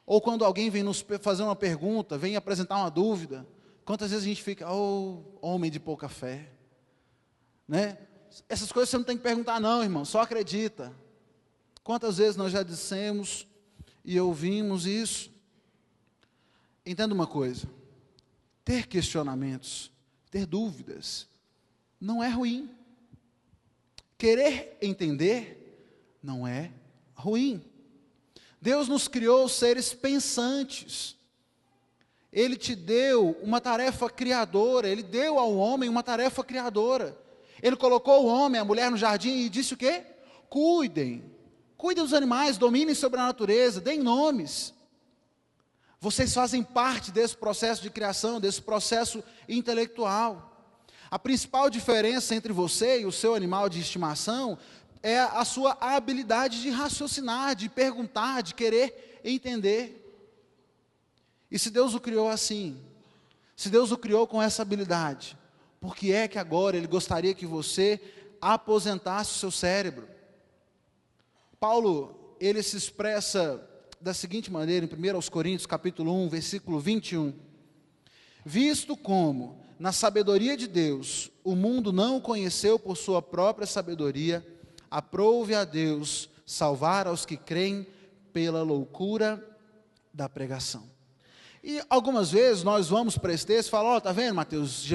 Ou quando alguém vem nos fazer uma pergunta, vem apresentar uma dúvida, quantas vezes a gente fica, homem de pouca fé, né? Essas coisas você não tem que perguntar não, irmão, só acredita. Quantas vezes nós já dissemos e ouvimos isso? Entenda uma coisa, ter questionamentos, ter dúvidas, não é ruim. Querer entender não é ruim. Deus nos criou seres pensantes. Ele te deu uma tarefa criadora, Ele deu ao homem uma tarefa criadora. Ele colocou o homem, a mulher no jardim e disse o quê? Cuidem dos animais, dominem sobre a natureza, deem nomes. Vocês fazem parte desse processo de criação, desse processo intelectual. A principal diferença entre você e o seu animal de estimação é a sua habilidade de raciocinar, de perguntar, de querer entender. E se Deus o criou assim, se Deus o criou com essa habilidade, Por que é que agora Ele gostaria que você aposentasse o seu cérebro? Paulo, ele se expressa da seguinte maneira, em 1 Coríntios, capítulo 1, versículo 21. Visto como, na sabedoria de Deus, o mundo não o conheceu por sua própria sabedoria, aprove a Deus salvar aos que creem pela loucura da pregação. E algumas vezes nós vamos para esse texto e falamos, tá vendo, Mateus,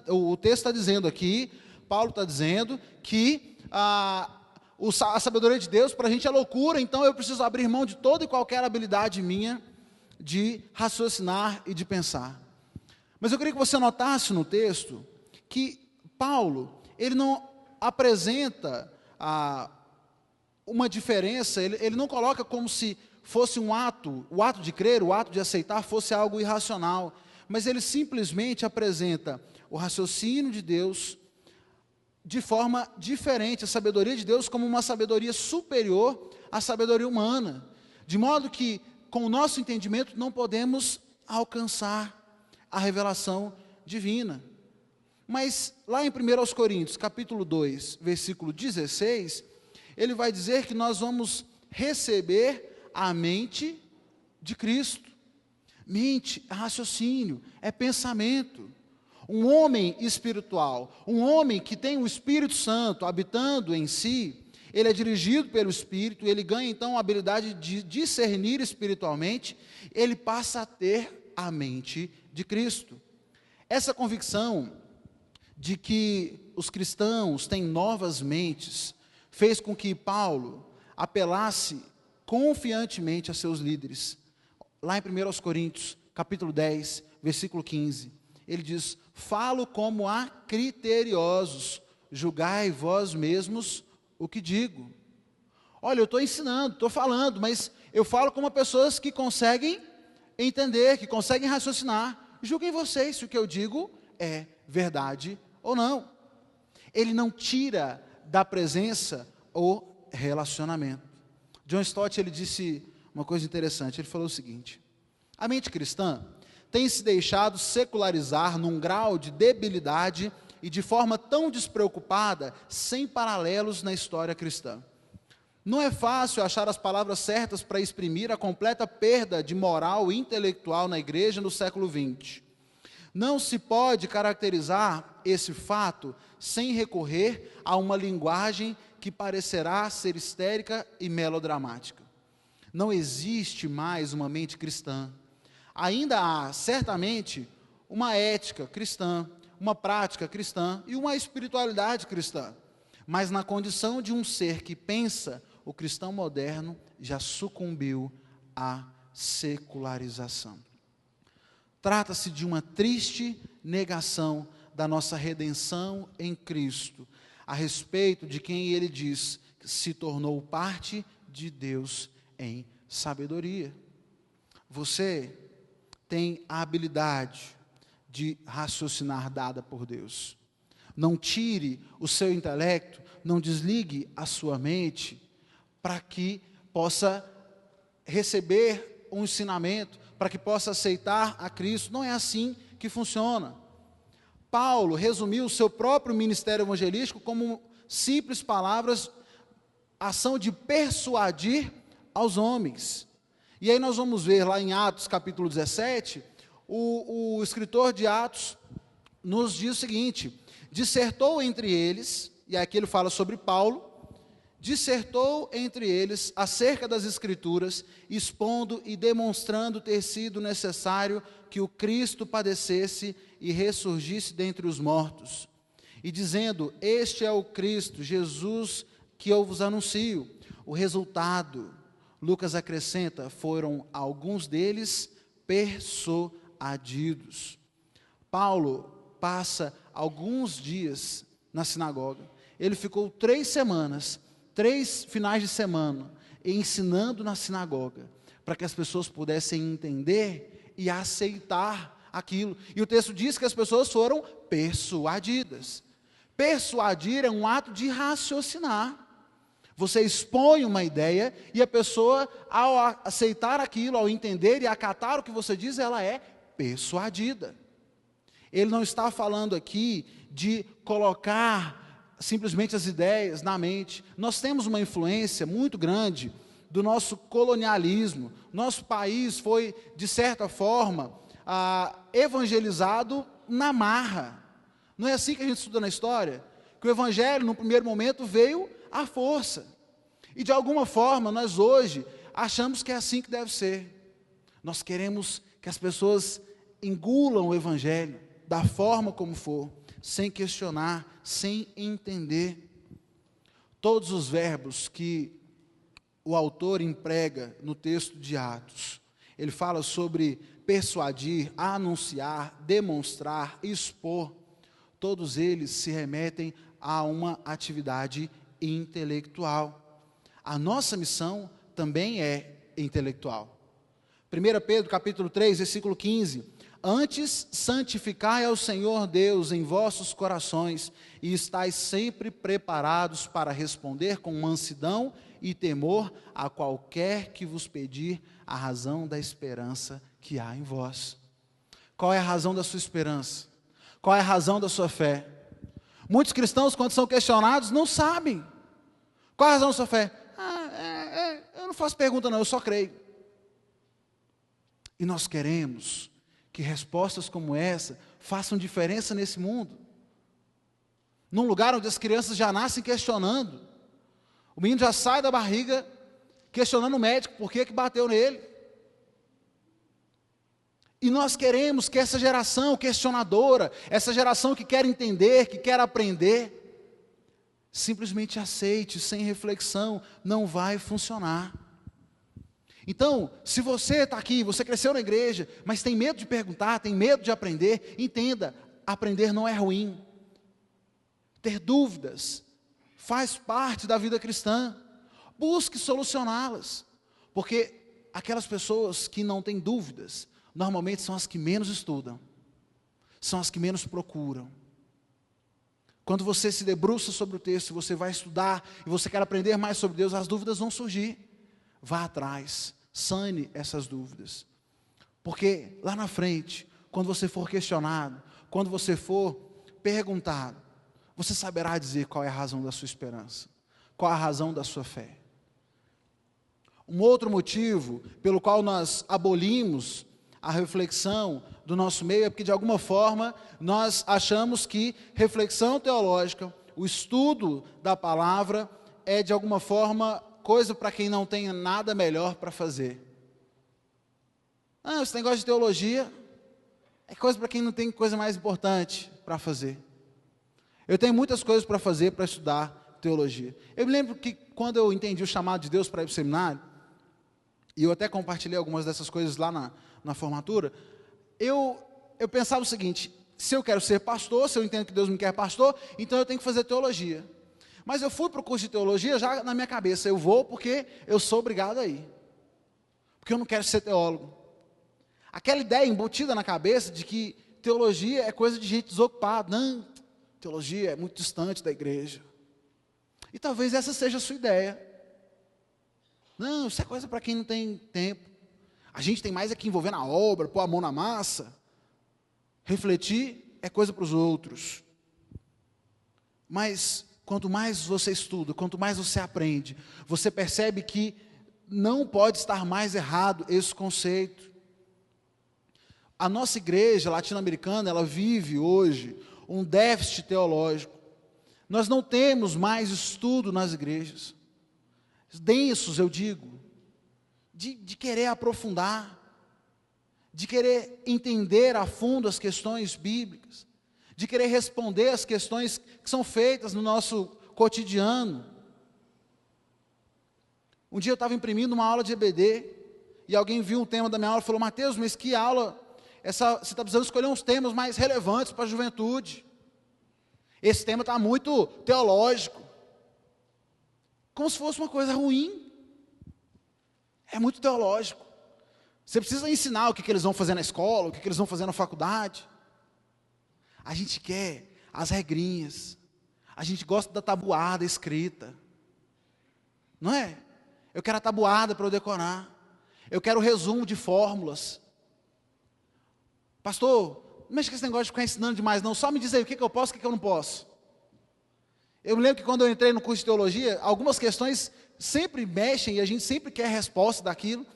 o texto está dizendo aqui, Paulo está dizendo que a sabedoria de Deus para a gente é loucura, então eu preciso abrir mão de toda e qualquer habilidade minha de raciocinar e de pensar. Mas eu queria que você notasse no texto que Paulo, ele não apresenta uma diferença, ele não coloca como se fosse o ato de crer, o ato de aceitar fosse algo irracional, mas ele simplesmente apresenta o raciocínio de Deus de forma diferente, a sabedoria de Deus como uma sabedoria superior à sabedoria humana, de modo que com o nosso entendimento não podemos alcançar a revelação divina. Mas lá em 1 Coríntios, capítulo 2, versículo 16, ele vai dizer que nós vamos receber a mente de Cristo. Mente é raciocínio, é pensamento. Um homem espiritual, um homem que tem o Espírito Santo habitando em si, ele é dirigido pelo Espírito, ele ganha então a habilidade de discernir espiritualmente, ele passa a ter a mente de Cristo. Essa convicção de que os cristãos têm novas mentes, fez com que Paulo apelasse confiantemente a seus líderes. Lá em 1 Coríntios, capítulo 10, versículo 15, ele diz, falo como a criteriosos, julgai vós mesmos o que digo. Olha, eu estou ensinando, estou falando, mas eu falo como pessoas que conseguem entender, que conseguem raciocinar. Julguem vocês se o que eu digo é verdade ou não. Ele não tira da presença o relacionamento. John Stott, ele disse uma coisa interessante, ele falou o seguinte, a mente cristã tem se deixado secularizar num grau de debilidade e de forma tão despreocupada, sem paralelos na história cristã. Não é fácil achar as palavras certas para exprimir a completa perda de moral intelectual na igreja no século XX. Não se pode caracterizar esse fato sem recorrer a uma linguagem que parecerá ser histérica e melodramática. Não existe mais uma mente cristã. Ainda há, certamente, uma ética cristã, uma prática cristã e uma espiritualidade cristã. Mas na condição de um ser que pensa, o cristão moderno já sucumbiu à secularização. Trata-se de uma triste negação da nossa redenção em Cristo, a respeito de quem ele diz que se tornou parte de Deus em sabedoria. Você tem a habilidade de raciocinar dada por Deus. Não tire o seu intelecto, não desligue a sua mente para que possa receber um ensinamento, para que possa aceitar a Cristo. Não é assim que funciona. Paulo resumiu o seu próprio ministério evangelístico como simples palavras, ação de persuadir aos homens. E aí nós vamos ver lá em Atos capítulo 17, o escritor de Atos nos diz o seguinte, dissertou entre eles, e aqui ele fala sobre Paulo, dissertou entre eles acerca das Escrituras, expondo e demonstrando ter sido necessário que o Cristo padecesse e ressurgisse dentre os mortos, e dizendo, este é o Cristo, Jesus, que eu vos anuncio. O resultado, Lucas acrescenta, foram alguns deles persuadidos. Paulo passa alguns dias na sinagoga, ele ficou 3 semanas, 3 finais de semana, ensinando na sinagoga, para que as pessoas pudessem entender e aceitar aquilo. E o texto diz que as pessoas foram persuadidas. Persuadir é um ato de raciocinar. Você expõe uma ideia e a pessoa, ao aceitar aquilo, ao entender e acatar o que você diz, ela é persuadida. Ele não está falando aqui de colocar simplesmente as ideias na mente. Nós temos uma influência muito grande do nosso colonialismo. Nosso país foi, de certa forma, evangelizado na marra. Não é assim que a gente estuda na história? Que o evangelho, no primeiro momento, veio à força. E, de alguma forma, nós hoje achamos que é assim que deve ser. Nós queremos que as pessoas engulam o evangelho da forma como for, sem questionar, sem entender. Todos os verbos que o autor emprega no texto de Atos, ele fala sobre persuadir, anunciar, demonstrar, expor. Todos eles se remetem a uma atividade intelectual. A nossa missão também é intelectual. 1 Pedro capítulo 3, versículo 15. Antes, santificai ao Senhor Deus em vossos corações, e estais sempre preparados para responder com mansidão e temor a qualquer que vos pedir a razão da esperança que há em vós. Qual é a razão da sua esperança? Qual é a razão da sua fé? Muitos cristãos, quando são questionados, não sabem. Qual é a razão da sua fé? Eu não faço pergunta não, eu só creio. E nós queremos que respostas como essa façam diferença nesse mundo. Num lugar onde as crianças já nascem questionando. O menino já sai da barriga questionando o médico por que bateu nele. E nós queremos que essa geração questionadora, essa geração que quer entender, que quer aprender, simplesmente aceite, sem reflexão, não vai funcionar. Então, se você está aqui, você cresceu na igreja, mas tem medo de perguntar, tem medo de aprender, entenda, aprender não é ruim. Ter dúvidas faz parte da vida cristã. Busque solucioná-las, porque aquelas pessoas que não têm dúvidas, normalmente são as que menos estudam, são as que menos procuram. Quando você se debruça sobre o texto, você vai estudar e você quer aprender mais sobre Deus, as dúvidas vão surgir. Vá atrás, sane essas dúvidas. Porque lá na frente, quando você for questionado, quando você for perguntado, você saberá dizer qual é a razão da sua esperança, qual é a razão da sua fé. Um outro motivo pelo qual nós abolimos a reflexão do nosso meio é porque, de alguma forma, nós achamos que reflexão teológica, o estudo da palavra, é, de alguma forma, coisa para quem não tem nada melhor para fazer. Esse negócio de teologia é coisa para quem não tem coisa mais importante para fazer. Eu tenho muitas coisas para fazer, para estudar teologia. Eu me lembro que quando eu entendi o chamado de Deus para ir para o seminário, e eu até compartilhei algumas dessas coisas lá na formatura, eu pensava o seguinte: se eu quero ser pastor, se eu entendo que Deus me quer pastor, então eu tenho que fazer teologia. Mas eu fui para o curso de teologia já na minha cabeça, eu vou porque eu sou obrigado a ir. Porque eu não quero ser teólogo. Aquela ideia embutida na cabeça de que teologia é coisa de gente desocupada. Não, teologia é muito distante da igreja. E talvez essa seja a sua ideia. Não, isso é coisa para quem não tem tempo. A gente tem mais é que envolver na obra, pôr a mão na massa. Refletir é coisa para os outros. Mas quanto mais você estuda, quanto mais você aprende, você percebe que não pode estar mais errado esse conceito. A nossa igreja latino-americana, ela vive hoje um déficit teológico. Nós não temos mais estudo nas igrejas. Densos, eu digo, de querer aprofundar, de querer entender a fundo as questões bíblicas, de querer responder as questões que são feitas no nosso cotidiano. Um dia eu estava imprimindo uma aula de EBD, e alguém viu um tema da minha aula e falou: Mateus, mas que aula, você está precisando escolher uns temas mais relevantes para a juventude. Esse tema está muito teológico. Como se fosse uma coisa ruim. É muito teológico. Você precisa ensinar o que eles vão fazer na escola, o que eles vão fazer na faculdade. A gente quer as regrinhas. A gente gosta da tabuada escrita. Não é? Eu quero a tabuada para eu decorar. Eu quero o resumo de fórmulas. Pastor, não mexe com esse negócio de ficar ensinando demais, não. Só me diz aí o que eu posso e o que eu não posso. Eu me lembro que quando eu entrei no curso de teologia, algumas questões sempre mexem e a gente sempre quer a resposta daquilo.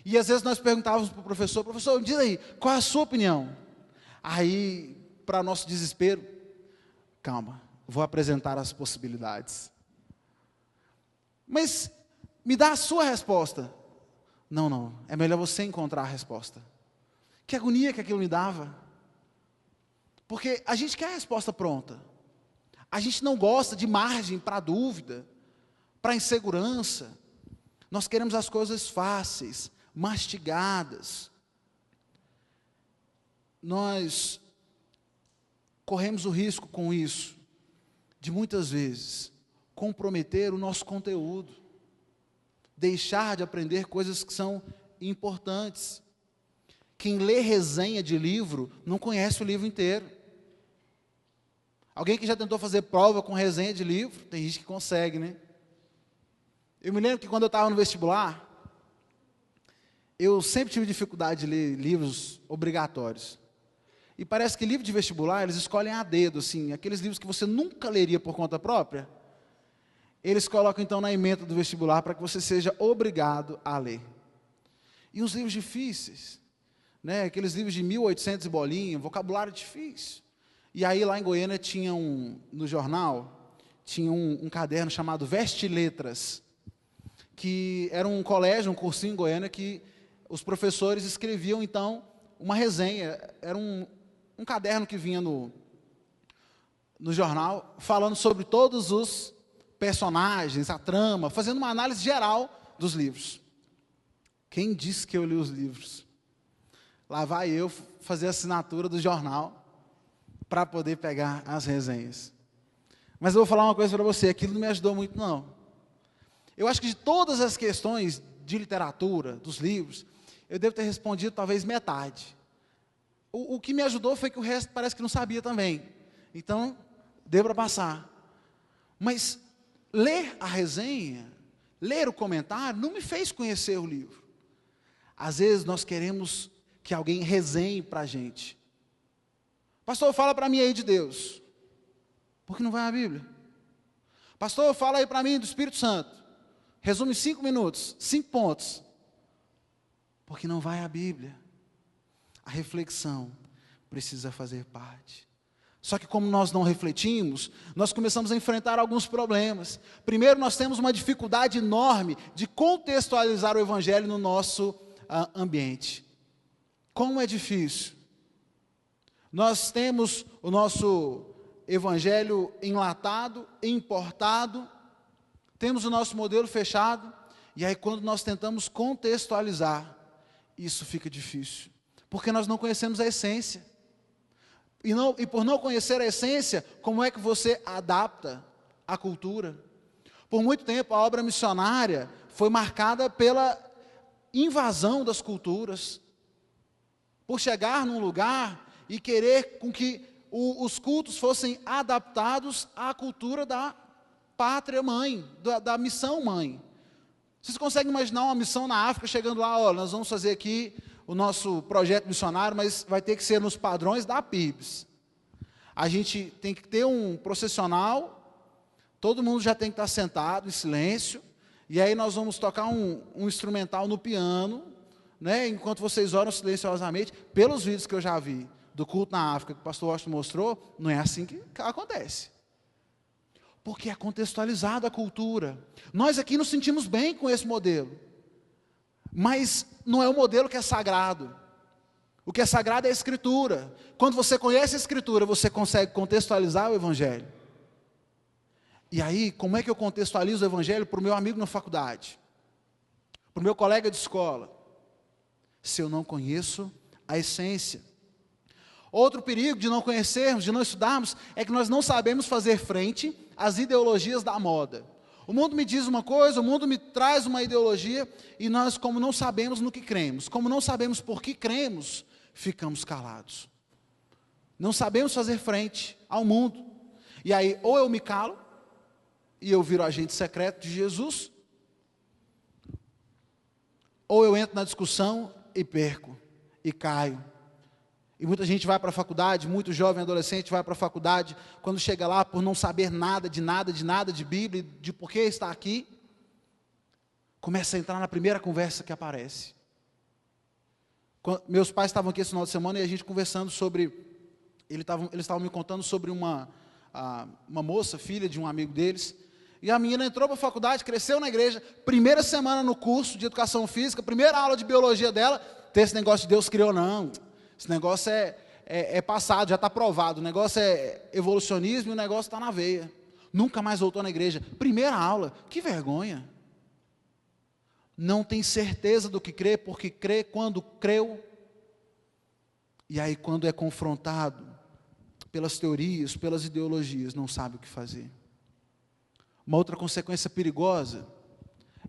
E às vezes nós perguntávamos para o professor, me diz aí, qual é a sua opinião? Aí, para nosso desespero, calma, vou apresentar as possibilidades. Mas me dá a sua resposta. Não, é melhor você encontrar a resposta. Que agonia que aquilo me dava. Porque a gente quer a resposta pronta. A gente não gosta de margem para dúvida, para insegurança. Nós queremos as coisas fáceis, mastigadas. Nós corremos o risco com isso, de muitas vezes comprometer o nosso conteúdo, deixar de aprender coisas que são importantes. Quem lê resenha de livro não conhece o livro inteiro. Alguém que já tentou fazer prova com resenha de livro, tem gente que consegue, né? Eu me lembro que quando eu estava no vestibular, eu sempre tive dificuldade de ler livros obrigatórios. E parece que livro de vestibular, eles escolhem a dedo, assim, aqueles livros que você nunca leria por conta própria, eles colocam então na ementa do vestibular para que você seja obrigado a ler. E uns livros difíceis, né, aqueles livros de 1800 e bolinha, vocabulário difícil. E aí lá em Goiânia tinha no jornal, tinha um caderno chamado Veste Letras, que era um colégio, um cursinho em Goiânia, que os professores escreviam então uma resenha, era um caderno que vinha no jornal, falando sobre todos os personagens, a trama, fazendo uma análise geral dos livros. Quem disse que eu li os livros? Lá vai eu fazer a assinatura do jornal para poder pegar as resenhas. Mas eu vou falar uma coisa para você, aquilo não me ajudou muito não. Eu acho que de todas as questões de literatura, dos livros, eu devo ter respondido talvez metade. O que me ajudou foi que o resto parece que não sabia também. Então, deu para passar. Mas ler a resenha, ler o comentário, não me fez conhecer o livro. Às vezes nós queremos que alguém resenhe para a gente. Pastor, fala para mim aí de Deus. Por que não vai à Bíblia? Pastor, fala aí para mim do Espírito Santo. Resume em 5 minutos, 5 pontos. Porque não vai à Bíblia. A reflexão precisa fazer parte. Só que como nós não refletimos, nós começamos a enfrentar alguns problemas. Primeiro, nós temos uma dificuldade enorme de contextualizar o Evangelho no nosso ambiente. Como é difícil. Nós temos o nosso Evangelho enlatado, importado, temos o nosso modelo fechado, e aí quando nós tentamos contextualizar, isso fica difícil. Porque nós não conhecemos a essência. E por não conhecer a essência, como é que você adapta a cultura? Por muito tempo, a obra missionária foi marcada pela invasão das culturas. Por chegar num lugar e querer com que os cultos fossem adaptados à cultura da pátria mãe, da missão mãe. Vocês conseguem imaginar uma missão na África chegando lá, olha, nós vamos fazer aqui o nosso projeto missionário, mas vai ter que ser nos padrões da PIBS. A gente tem que ter um processional, todo mundo já tem que estar sentado em silêncio, e aí nós vamos tocar um instrumental no piano, né, enquanto vocês oram silenciosamente. Pelos vídeos que eu já vi do culto na África, que o pastor Washington mostrou, não é assim que acontece. Porque é contextualizado a cultura. Nós aqui nos sentimos bem com esse modelo. Mas não é o modelo que é sagrado. O que é sagrado é a Escritura. Quando você conhece a Escritura, você consegue contextualizar o Evangelho. E aí, como é que eu contextualizo o Evangelho para o meu amigo na faculdade? Para o meu colega de escola? Se eu não conheço a essência. Outro perigo de não conhecermos, de não estudarmos, é que nós não sabemos fazer frente às ideologias da moda. O mundo me diz uma coisa, o mundo me traz uma ideologia, e nós, como não sabemos no que cremos, como não sabemos por que cremos, ficamos calados. Não sabemos fazer frente ao mundo. E aí, ou eu me calo, e eu viro agente secreto de Jesus, ou eu entro na discussão e perco, e caio. E muita gente vai para a faculdade, muito jovem adolescente vai para a faculdade, quando chega lá, por não saber nada, de Bíblia, de por que está aqui, começa a entrar na primeira conversa que aparece. Meus pais estavam aqui esse final de semana e a gente conversando sobre, eles estavam me contando sobre uma moça, filha de um amigo deles, e a menina entrou para a faculdade, cresceu na igreja, primeira semana no curso de educação física, primeira aula de biologia dela, tem esse negócio de Deus criou, não. Esse negócio é passado, já está provado. O negócio é evolucionismo e o negócio está na veia. Nunca mais voltou na igreja. Primeira aula, que vergonha. Não tem certeza do que crê, porque crê quando creu. E aí, quando é confrontado pelas teorias, pelas ideologias, não sabe o que fazer. Uma outra consequência perigosa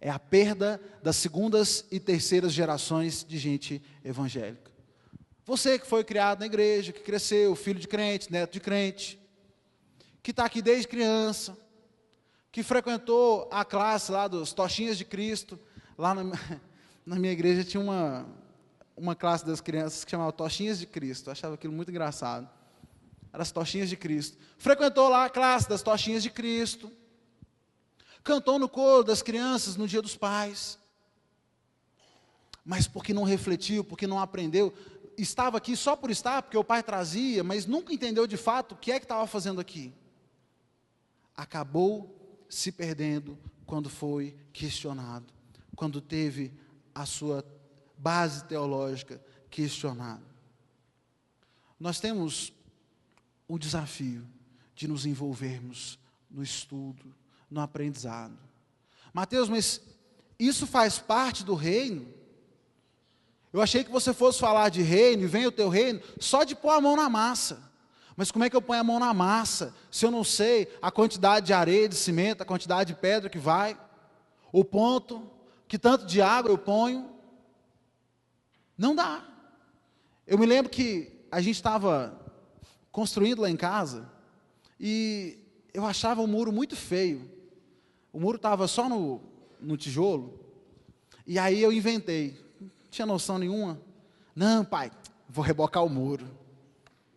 é a perda das segundas e terceiras gerações de gente evangélica. Você que foi criado na igreja, que cresceu, filho de crente, neto de crente, que está aqui desde criança, que frequentou a classe lá dos Tochinhas de Cristo, lá na minha igreja tinha uma classe das crianças que chamava Tochinhas de Cristo, eu achava aquilo muito engraçado, eram as Tochinhas de Cristo, frequentou lá a classe das Tochinhas de Cristo, cantou no coro das crianças no Dia dos Pais, mas porque não refletiu, porque não aprendeu, estava aqui só por estar, porque o pai trazia, mas nunca entendeu de fato o que é que estava fazendo aqui. Acabou se perdendo quando foi questionado, quando teve a sua base teológica questionada. Nós temos o desafio de nos envolvermos no estudo, no aprendizado. Mateus, mas isso faz parte do reino? Eu achei que você fosse falar de reino, e vem o teu reino, só de pôr a mão na massa. Mas como é que eu ponho a mão na massa, se eu não sei a quantidade de areia, de cimento, a quantidade de pedra que vai, o ponto, que tanto de água eu ponho? Não dá. Eu me lembro que a gente estava construindo lá em casa, e eu achava o muro muito feio. O muro estava só no tijolo, e aí eu inventei. Não tinha noção nenhuma. Não, pai, vou rebocar o muro.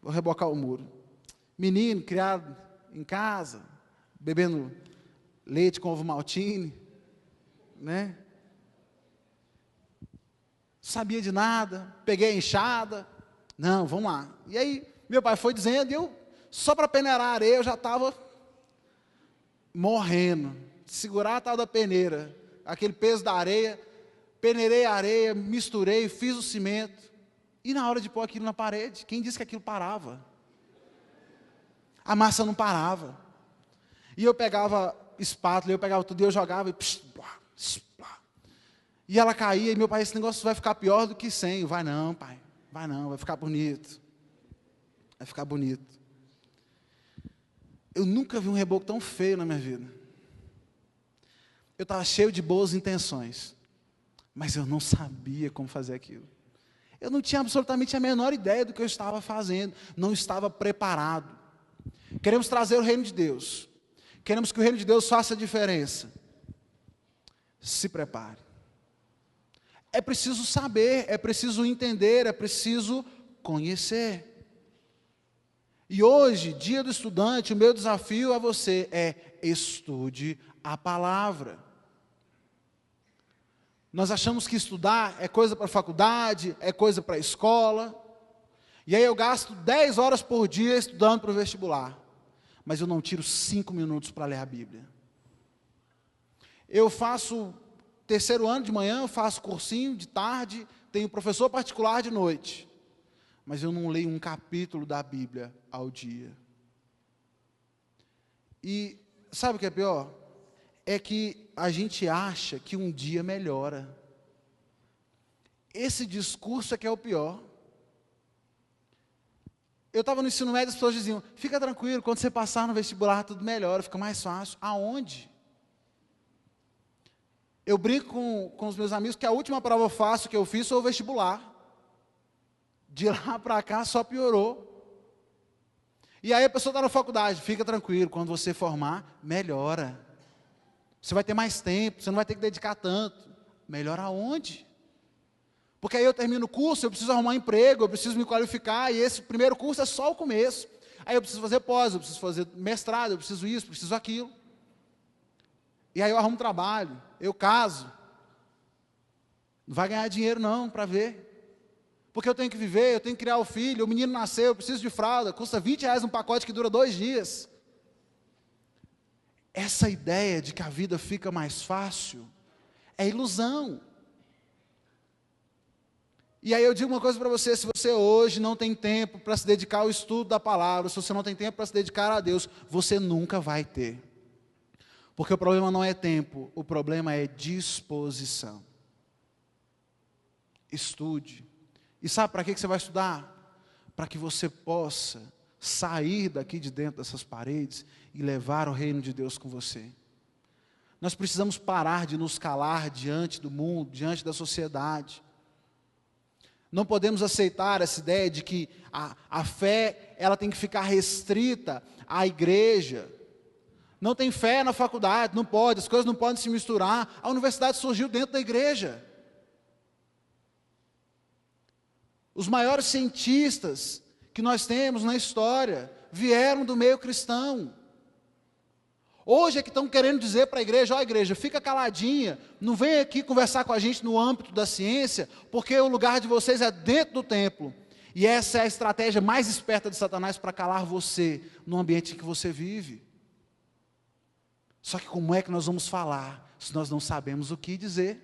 Vou rebocar o muro. Menino, criado em casa, bebendo leite com ovo maltine, né? Sabia de nada, peguei a enxada. Não, vamos lá. E aí, meu pai foi dizendo, e eu, só para peneirar a areia, eu já estava morrendo. Segurar a tal da peneira, aquele peso da areia, peneirei a areia, misturei, fiz o cimento, e na hora de pôr aquilo na parede, quem disse que aquilo parava? A massa não parava, e eu pegava espátula, eu pegava tudo, e eu jogava, e ela caía, e meu pai, esse negócio vai ficar pior do que sem. Vai não, pai, vai não, vai ficar bonito, vai ficar bonito. Eu nunca vi um reboco tão feio na minha vida. Eu estava cheio de boas intenções, mas eu não sabia como fazer aquilo. Eu não tinha absolutamente a menor ideia do que eu estava fazendo, não estava preparado. Queremos trazer o reino de Deus, queremos que o reino de Deus faça a diferença. Se prepare. É preciso saber, é preciso entender, é preciso conhecer. E hoje, dia do estudante, o meu desafio a você é: estude a palavra. Nós achamos que estudar é coisa para a faculdade, é coisa para a escola, e aí eu gasto 10 horas por dia estudando para o vestibular, mas eu não tiro 5 minutos para ler a Bíblia. Eu faço terceiro ano de manhã, eu faço cursinho de tarde, tenho professor particular de noite, mas eu não leio um capítulo da Bíblia ao dia. E sabe o que é pior? É que a gente acha que um dia melhora. Esse discurso é que é o pior. Eu estava no ensino médio, as pessoas diziam: fica tranquilo, quando você passar no vestibular tudo melhora, fica mais fácil. Aonde? Eu brinco com os meus amigos que a última prova fácil que eu fiz foi o vestibular. De lá para cá só piorou. E aí a pessoa está na faculdade: fica tranquilo, quando você formar, melhora. Você vai ter mais tempo, você não vai ter que dedicar tanto. Melhor aonde? Porque aí eu termino o curso, eu preciso arrumar um emprego, eu preciso me qualificar, e esse primeiro curso é só o começo. Aí eu preciso fazer pós, eu preciso fazer mestrado, eu preciso isso, preciso aquilo. E aí eu arrumo trabalho, eu caso. Não vai ganhar dinheiro não, para ver. Porque eu tenho que viver, eu tenho que criar o filho, o menino nasceu, eu preciso de fralda, custa R$20 um pacote que dura 2 dias. Essa ideia de que a vida fica mais fácil é ilusão. E aí eu digo uma coisa para você: se você hoje não tem tempo para se dedicar ao estudo da palavra, se você não tem tempo para se dedicar a Deus, você nunca vai ter. Porque o problema não é tempo, o problema é disposição. Estude. E sabe para que você vai estudar? Para que você possa sair daqui de dentro dessas paredes e levar o reino de Deus com você. Nós precisamos parar de nos calar diante do mundo, diante da sociedade. Não podemos aceitar essa ideia de que a fé ela tem que ficar restrita à igreja. Não tem fé na faculdade, não pode, as coisas não podem se misturar. A universidade surgiu dentro da igreja. Os maiores cientistas que nós temos na história vieram do meio cristão. Hoje é que estão querendo dizer para a igreja: ó, igreja, fica caladinha, não vem aqui conversar com a gente no âmbito da ciência, porque o lugar de vocês é dentro do templo. E essa é a estratégia mais esperta de Satanás para calar você no ambiente em que você vive. Só que como é que nós vamos falar se nós não sabemos o que dizer?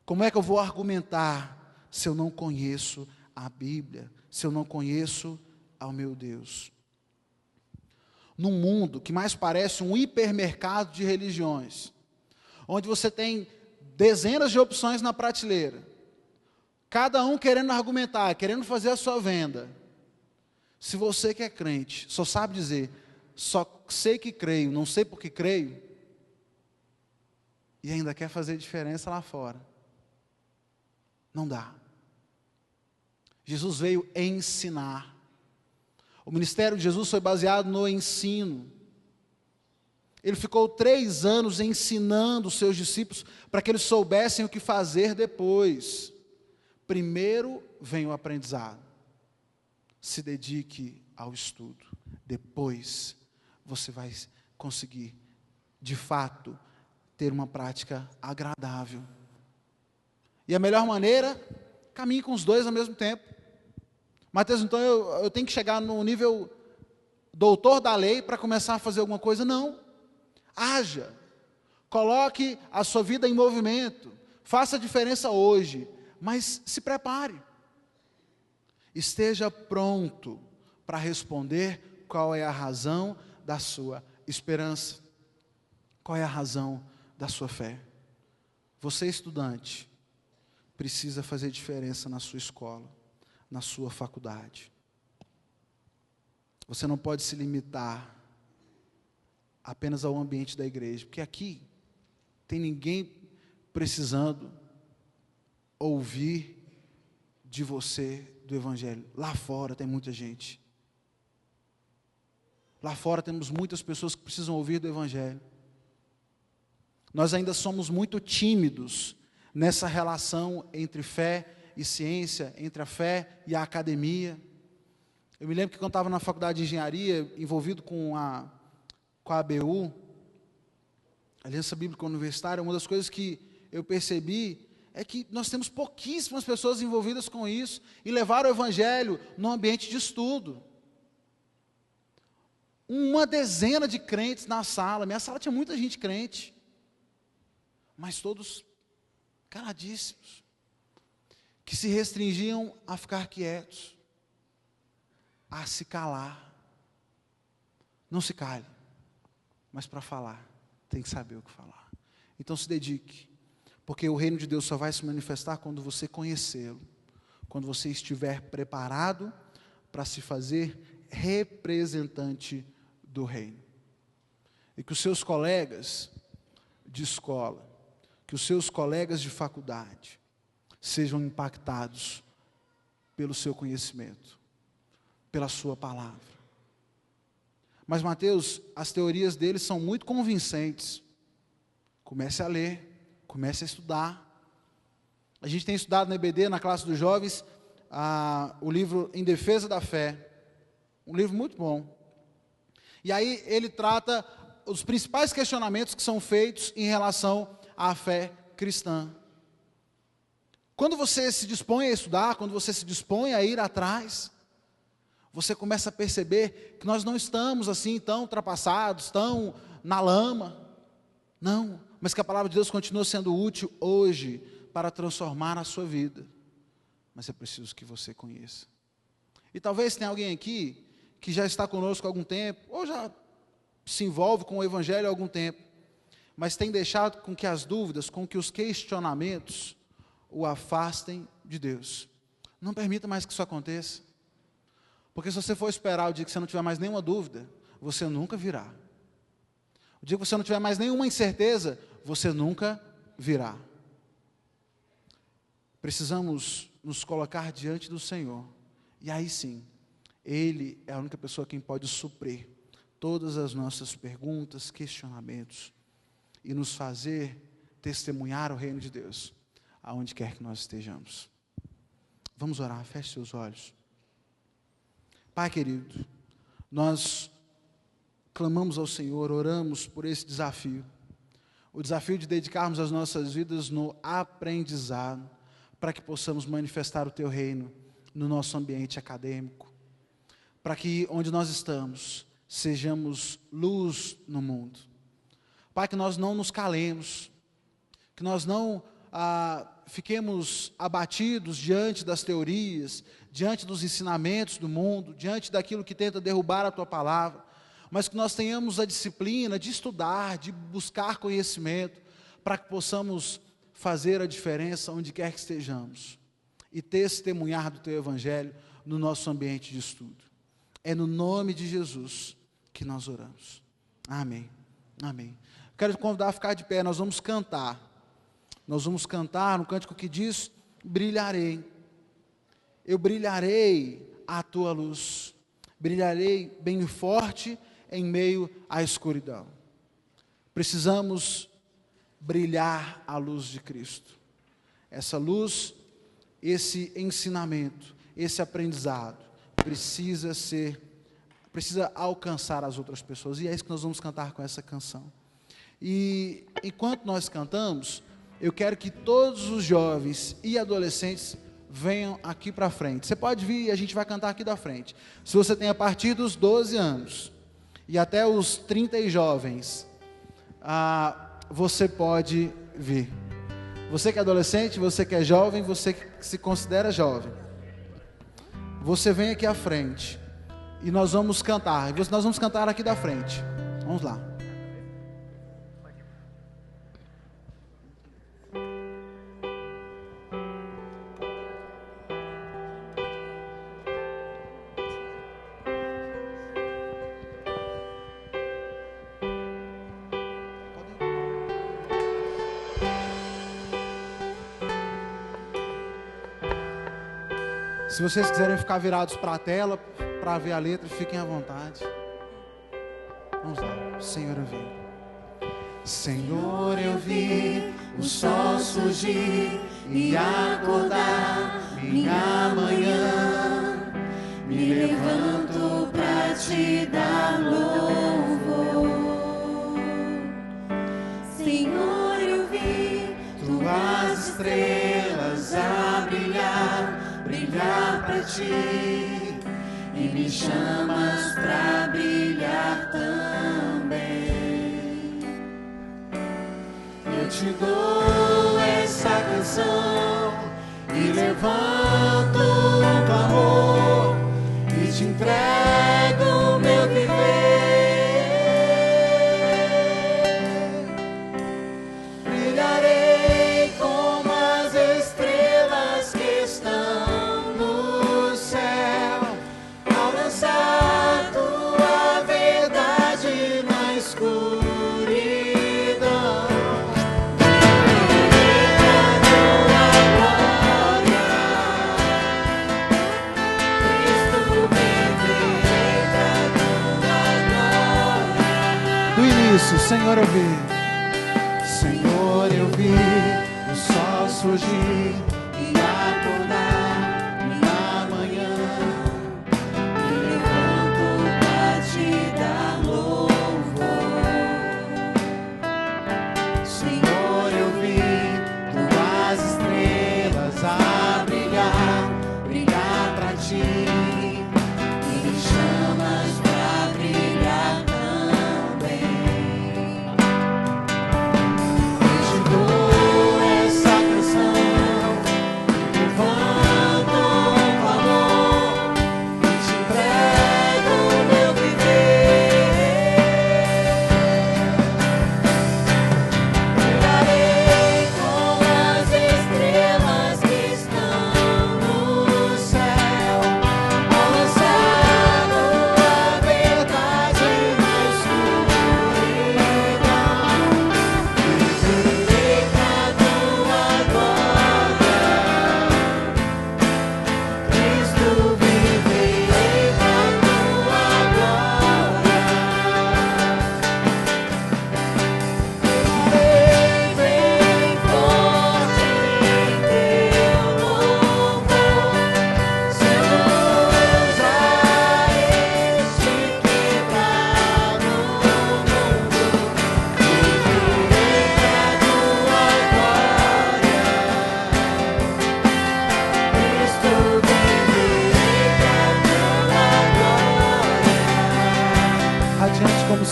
Como é que eu vou argumentar se eu não conheço a Bíblia, se eu não conheço ao meu Deus? Num mundo que mais parece um hipermercado de religiões, onde você tem dezenas de opções na prateleira, cada um querendo argumentar, querendo fazer a sua venda. Se você que é crente só sabe dizer: só sei que creio, não sei por que creio, e ainda quer fazer diferença lá fora, não dá. Jesus veio ensinar. O ministério de Jesus foi baseado no ensino. Ele ficou 3 anos ensinando os seus discípulos para que eles soubessem o que fazer depois. Primeiro vem o aprendizado. Se dedique ao estudo. Depois você vai conseguir, de fato, ter uma prática agradável. E a melhor maneira, caminhe com os dois ao mesmo tempo. Mateus, então eu tenho que chegar no nível doutor da lei para começar a fazer alguma coisa? Não. Haja. Coloque a sua vida em movimento. Faça a diferença hoje. Mas se prepare. Esteja pronto para responder qual é a razão da sua esperança. Qual é a razão da sua fé. Você, estudante, precisa fazer diferença na sua escola, na sua faculdade. Você não pode se limitar apenas ao ambiente da igreja, porque aqui tem ninguém precisando ouvir de você do evangelho. Lá fora tem muita gente. Lá fora temos muitas pessoas que precisam ouvir do evangelho. Nós ainda somos muito tímidos nessa relação entre fé e ciência, entre a fé e a academia. Eu me lembro que quando estava na faculdade de engenharia, envolvido com a ABU, Aliança Bíblica Universitária, uma das coisas que eu percebi é que nós temos pouquíssimas pessoas envolvidas com isso e levaram o evangelho no ambiente de estudo. Uma dezena de crentes na sala, minha sala tinha muita gente crente, mas todos caladíssimos, que se restringiam a ficar quietos, a se calar. Não se cale, mas para falar, tem que saber o que falar. Então se dedique, porque o reino de Deus só vai se manifestar quando você conhecê-lo, quando você estiver preparado para se fazer representante do reino. E que os seus colegas de escola, que os seus colegas de faculdade sejam impactados pelo seu conhecimento, pela sua palavra. Mas Mateus, as teorias dele são muito convincentes. Comece a ler, comece a estudar. A gente tem estudado na EBD, na classe dos jovens, o livro Em Defesa da Fé. Um livro muito bom. E aí ele trata os principais questionamentos que são feitos em relação à fé cristã. Quando você se dispõe a estudar, quando você se dispõe a ir atrás, você começa a perceber que nós não estamos assim tão ultrapassados, tão na lama. Não, mas que a palavra de Deus continua sendo útil hoje para transformar a sua vida. Mas é preciso que você conheça. E talvez tenha alguém aqui que já está conosco há algum tempo, ou já se envolve com o Evangelho há algum tempo, mas tem deixado com que as dúvidas, com que os questionamentos o afastem de Deus. Não permita mais que isso aconteça. Porque se você for esperar o dia que você não tiver mais nenhuma dúvida, você nunca virá. O dia que você não tiver mais nenhuma incerteza, você nunca virá. Precisamos nos colocar diante do Senhor. E aí sim, Ele é a única pessoa quem pode suprir todas as nossas perguntas, questionamentos e nos fazer testemunhar o reino de Deus, aonde quer que nós estejamos. Vamos orar, feche seus olhos. Pai querido, nós clamamos ao Senhor, oramos por esse desafio, o desafio de dedicarmos as nossas vidas no aprendizado, para que possamos manifestar o Teu reino no nosso ambiente acadêmico, para que onde nós estamos, sejamos luz no mundo. Pai, que nós não nos calemos, que nós não fiquemos abatidos diante das teorias, diante dos ensinamentos do mundo, diante daquilo que tenta derrubar a Tua palavra, mas que nós tenhamos a disciplina de estudar, de buscar conhecimento, para que possamos fazer a diferença onde quer que estejamos e testemunhar do Teu Evangelho no nosso ambiente de estudo. É no nome de Jesus que nós oramos. Amém. Amém. Quero te convidar a ficar de pé, nós vamos cantar. Nós vamos cantar um cântico que diz: brilharei. Eu brilharei à tua luz. Brilharei bem forte em meio à escuridão. Precisamos brilhar a luz de Cristo. Essa luz, esse ensinamento, esse aprendizado precisa alcançar as outras pessoas. E é isso que nós vamos cantar com essa canção. E enquanto nós cantamos, eu quero que todos os jovens e adolescentes venham aqui para frente. Você pode vir e a gente vai cantar aqui da frente. Se você tem a partir dos 12 anos e até os 30 jovens, você pode vir. Você que é adolescente, você que é jovem, você que se considera jovem, você vem aqui à frente e nós vamos cantar. Nós vamos cantar aqui da frente. Vamos lá. Se vocês quiserem ficar virados para a tela, para ver a letra, fiquem à vontade. Vamos lá. Senhor, eu vi. Senhor, eu vi o sol surgir e acordar minha manhã. Me levanto para te dar louvor. Senhor, eu vi tuas estrelas a brilhar para ti, e me chamas para brilhar também. Eu te dou essa canção e levanto um clamor e te entrego o meu viver. Brilharei como as estrelas que estão Senhor, eu vi, Senhor, eu vi o sol surgir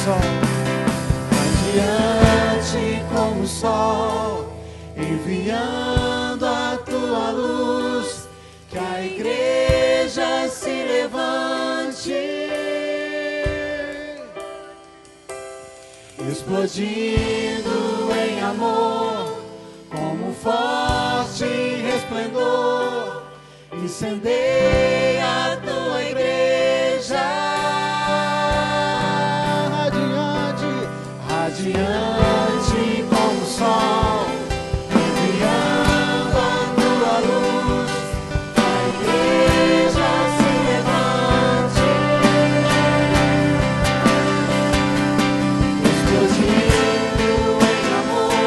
sol, radiante como o sol, enviando a tua luz, que a igreja se levante, explodindo em amor, como um forte resplendor, incendeia a tua igreja, radiante, radiante como o sol, enviando a tua luz, que a igreja se levante, explodindo em amor,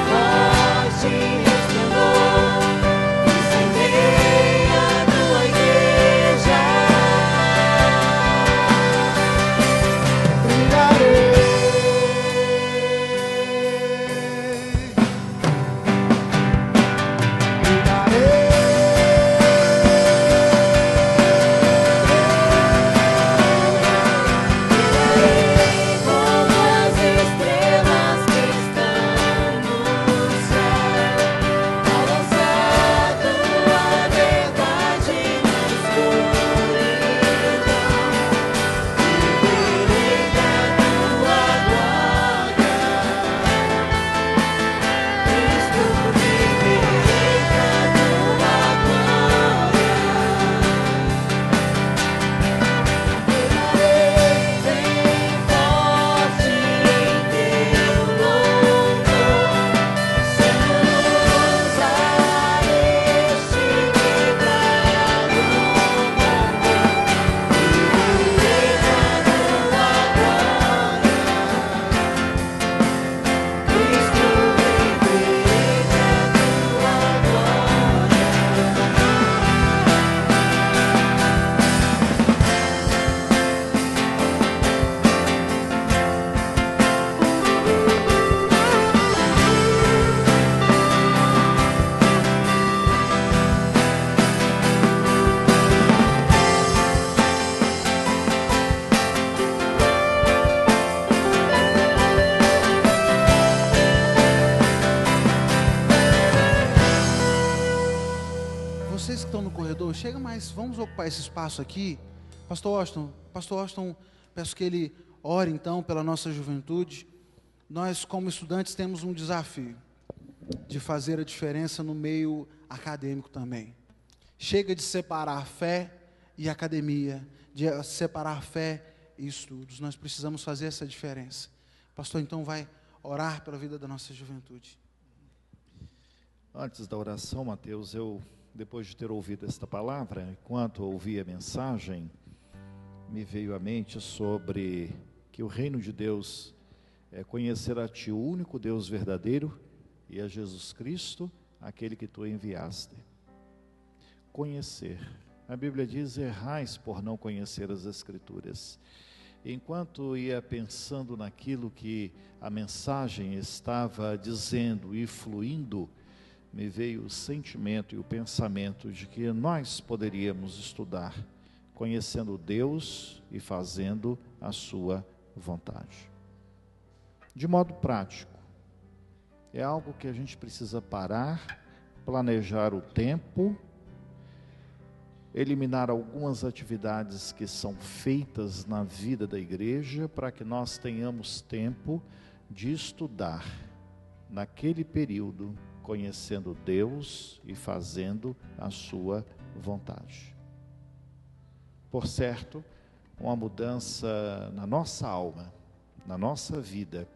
como forte resplendor, incendeia a tua igreja. Brilharei, como as estrelas que estão no céu, ao lançar tua verdade na escuridão, viverei da tua glória, Cristo, viverei da tua glória. Bem forte em teu louvor, sendo luz a este quebrado mundo, viverei da tua glória, Cristo, viverei da tua glória. Vocês que estão no corredor, chega mais, vamos ocupar esse espaço aqui. Pastor Austin, peço que ele ore então pela nossa juventude. Nós, como estudantes, temos um desafio de fazer a diferença no meio acadêmico também. Chega de separar fé e academia, de separar fé e estudos. Nós precisamos fazer essa diferença. Pastor, então vai orar pela vida da nossa juventude. Antes da oração, Mateus, depois de ter ouvido esta palavra, enquanto ouvi a mensagem, me veio à mente sobre que o reino de Deus é conhecer a Ti, o único Deus verdadeiro, e a Jesus Cristo, aquele que Tu enviaste. Conhecer. A Bíblia diz: errais por não conhecer as Escrituras. Enquanto ia pensando naquilo que a mensagem estava dizendo e fluindo, me veio o sentimento e o pensamento de que nós poderíamos estudar, conhecendo Deus e fazendo a sua vontade. De modo prático, é algo que a gente precisa parar, planejar o tempo, eliminar algumas atividades que são feitas na vida da igreja, para que nós tenhamos tempo de estudar naquele período, conhecendo Deus e fazendo a sua vontade. Por certo, uma mudança na nossa alma, na nossa vida,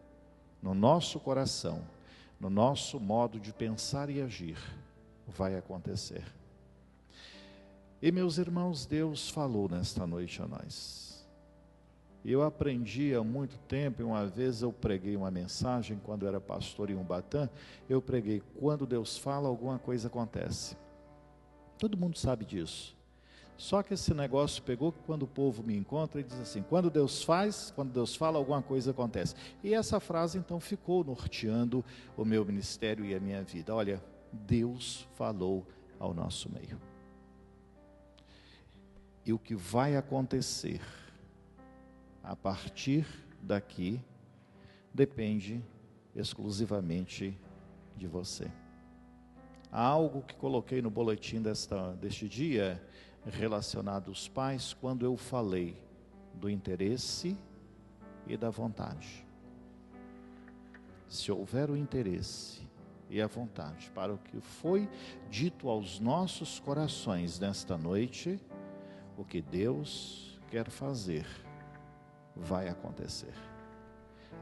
no nosso coração, no nosso modo de pensar e agir, vai acontecer. E meus irmãos, Deus falou nesta noite a nós. Eu aprendi há muito tempo, e uma vez eu preguei uma mensagem, quando era pastor em Ubatã, eu preguei: quando Deus fala, alguma coisa acontece. Todo mundo sabe disso. Só que esse negócio pegou que quando o povo me encontra, ele diz assim: quando Deus fala, alguma coisa acontece. E essa frase então ficou norteando o meu ministério e a minha vida. Olha, Deus falou ao nosso meio. E o que vai acontecer a partir daqui, depende exclusivamente de você. Há algo que coloquei no boletim deste dia, relacionado aos pais, quando eu falei do interesse e da vontade. Se houver o interesse e a vontade para o que foi dito aos nossos corações nesta noite, o que Deus quer fazer vai acontecer.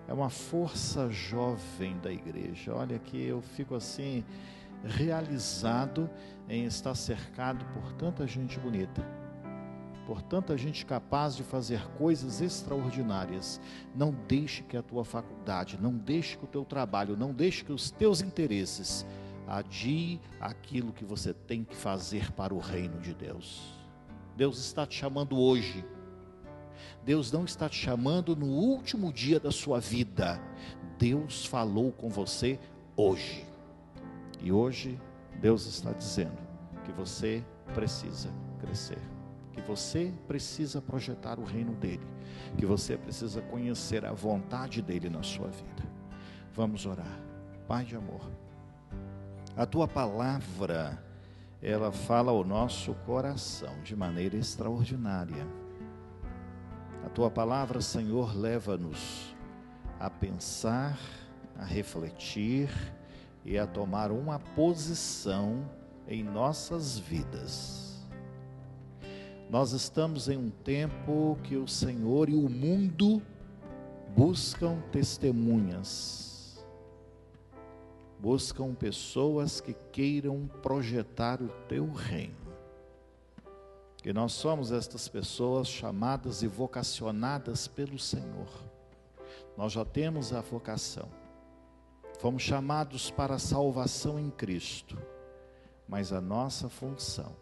É uma força jovem da igreja. Olha que eu fico assim realizado em estar cercado por tanta gente bonita, por tanta gente capaz de fazer coisas extraordinárias. Não deixe que a tua faculdade, não deixe que o teu trabalho, não deixe que os teus interesses adie aquilo que você tem que fazer para o reino de Deus. Deus está te chamando hoje. Deus não está te chamando no último dia da sua vida. Deus falou com você hoje. E hoje Deus está dizendo que você precisa crescer, que você precisa projetar o reino dele, que você precisa conhecer a vontade dele na sua vida. Vamos orar. Pai de amor, a tua palavra, ela fala ao nosso coração de maneira extraordinária. A tua palavra, Senhor, leva-nos a pensar, a refletir e a tomar uma posição em nossas vidas. Nós estamos em um tempo que o Senhor e o mundo buscam testemunhas, buscam pessoas que queiram projetar o teu reino. Que nós somos estas pessoas chamadas e vocacionadas pelo Senhor. Nós já temos a vocação. Fomos chamados para a salvação em Cristo. Mas a nossa função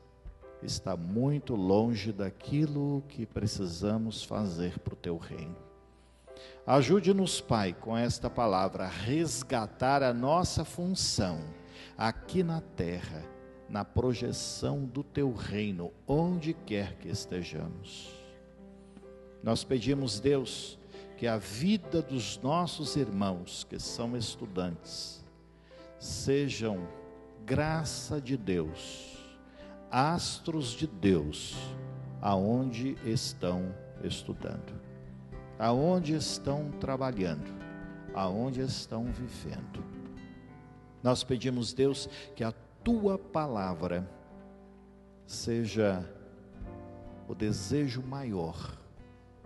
está muito longe daquilo que precisamos fazer para o teu reino. Ajude-nos, Pai, com esta palavra, a resgatar a nossa função aqui na terra, na projeção do teu reino, onde quer que estejamos. Nós pedimos, Deus, que a vida dos nossos irmãos que são estudantes sejam graça de Deus, astros de Deus, aonde estão estudando, aonde estão trabalhando, aonde estão vivendo. Nós pedimos, Deus, que a tua palavra seja o desejo maior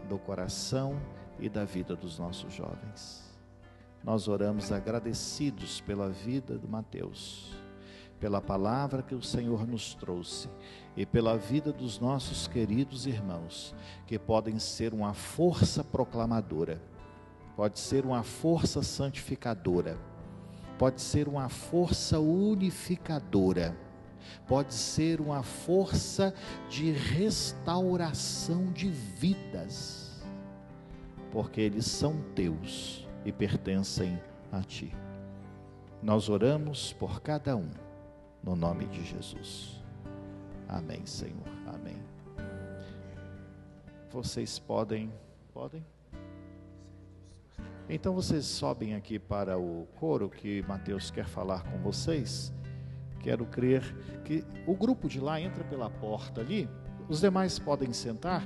do coração e da vida dos nossos jovens. Nós oramos agradecidos pela vida do Mateus, pela palavra que o Senhor nos trouxe e pela vida dos nossos queridos irmãos, que podem ser uma força proclamadora, pode ser uma força santificadora, pode ser uma força unificadora, pode ser uma força de restauração de vidas, porque eles são teus e pertencem a ti. Nós oramos por cada um, no nome de Jesus. Amém, Senhor, amém. Vocês podem? Então vocês sobem aqui para o coro, que Mateus quer falar com vocês. Quero crer que o grupo de lá entra pela porta ali, os demais podem sentar,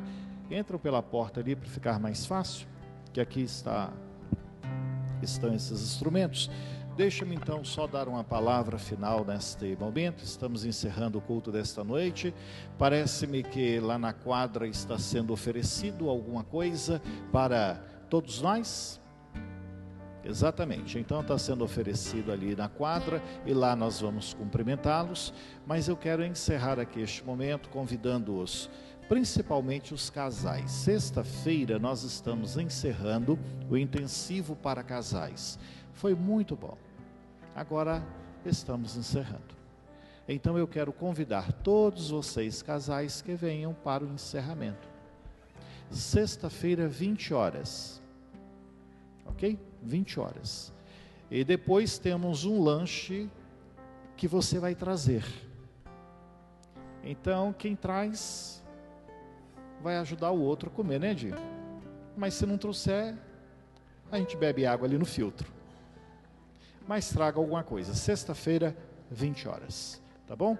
entram pela porta ali para ficar mais fácil, que aqui estão esses instrumentos. Deixa-me então só dar uma palavra final neste momento. Estamos encerrando o culto desta noite. Parece-me que lá na quadra está sendo oferecido alguma coisa para todos nós. Exatamente, então está sendo oferecido ali na quadra e lá nós vamos cumprimentá-los. Mas eu quero encerrar aqui este momento convidando-os, principalmente os casais. Sexta-feira nós estamos encerrando o intensivo para casais. Foi muito bom. Agora estamos encerrando. Então eu quero convidar todos vocês casais que venham para o encerramento. Sexta-feira, 20 horas. Ok? 20 horas. E depois temos um lanche que você vai trazer. Então quem traz vai ajudar o outro a comer, né, Di? Mas se não trouxer, a gente bebe água ali no filtro. Mas traga alguma coisa. Sexta-feira, 20 horas. Tá bom?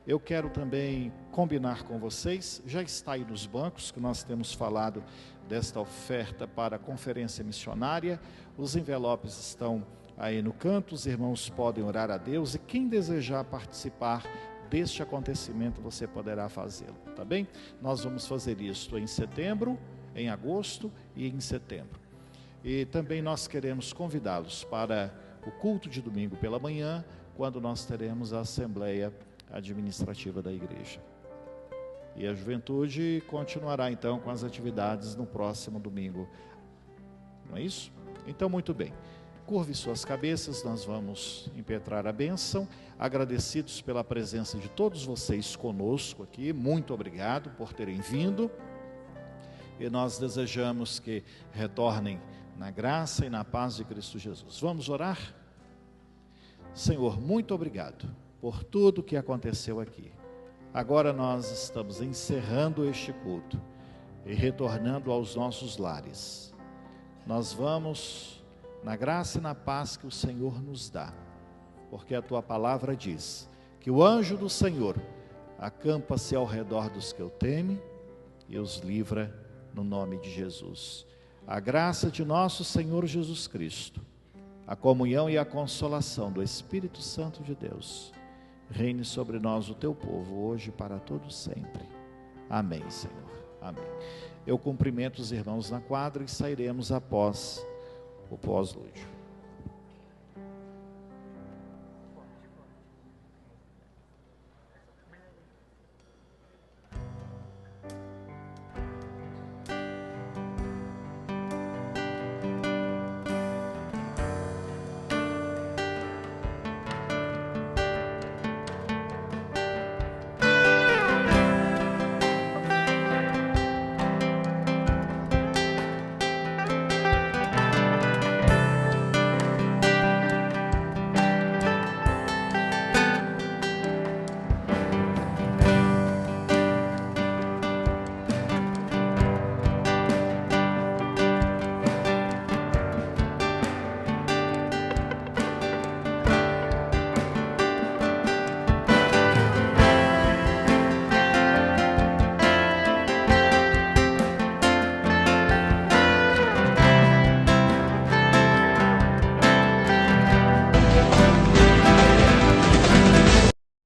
Eu quero também combinar com vocês, já está aí nos bancos, que nós temos falado desta oferta para a conferência missionária. Os envelopes estão aí no canto, os irmãos podem orar a Deus, e quem desejar participar deste acontecimento, você poderá fazê-lo, tá bem? Nós vamos fazer isto em setembro, em agosto e em setembro. E também nós queremos convidá-los para o culto de domingo pela manhã, quando nós teremos a Assembleia Administrativa da Igreja. E a juventude continuará então com as atividades no próximo domingo. Não é isso? Então, muito bem. Curve suas cabeças, nós vamos impetrar a bênção, agradecidos pela presença de todos vocês conosco aqui, muito obrigado por terem vindo, e nós desejamos que retornem na graça e na paz de Cristo Jesus. Vamos orar? Senhor, muito obrigado por tudo que aconteceu aqui. Agora nós estamos encerrando este culto e retornando aos nossos lares. Nós vamos na graça e na paz que o Senhor nos dá, porque a tua palavra diz que o anjo do Senhor acampa-se ao redor dos que o temem e os livra no nome de Jesus. A graça de nosso Senhor Jesus Cristo, a comunhão e a consolação do Espírito Santo de Deus, reine sobre nós, o teu povo, hoje e para todos sempre. Amém, Senhor. Amém. Eu cumprimento os irmãos na quadra e sairemos após o pós-lúdio.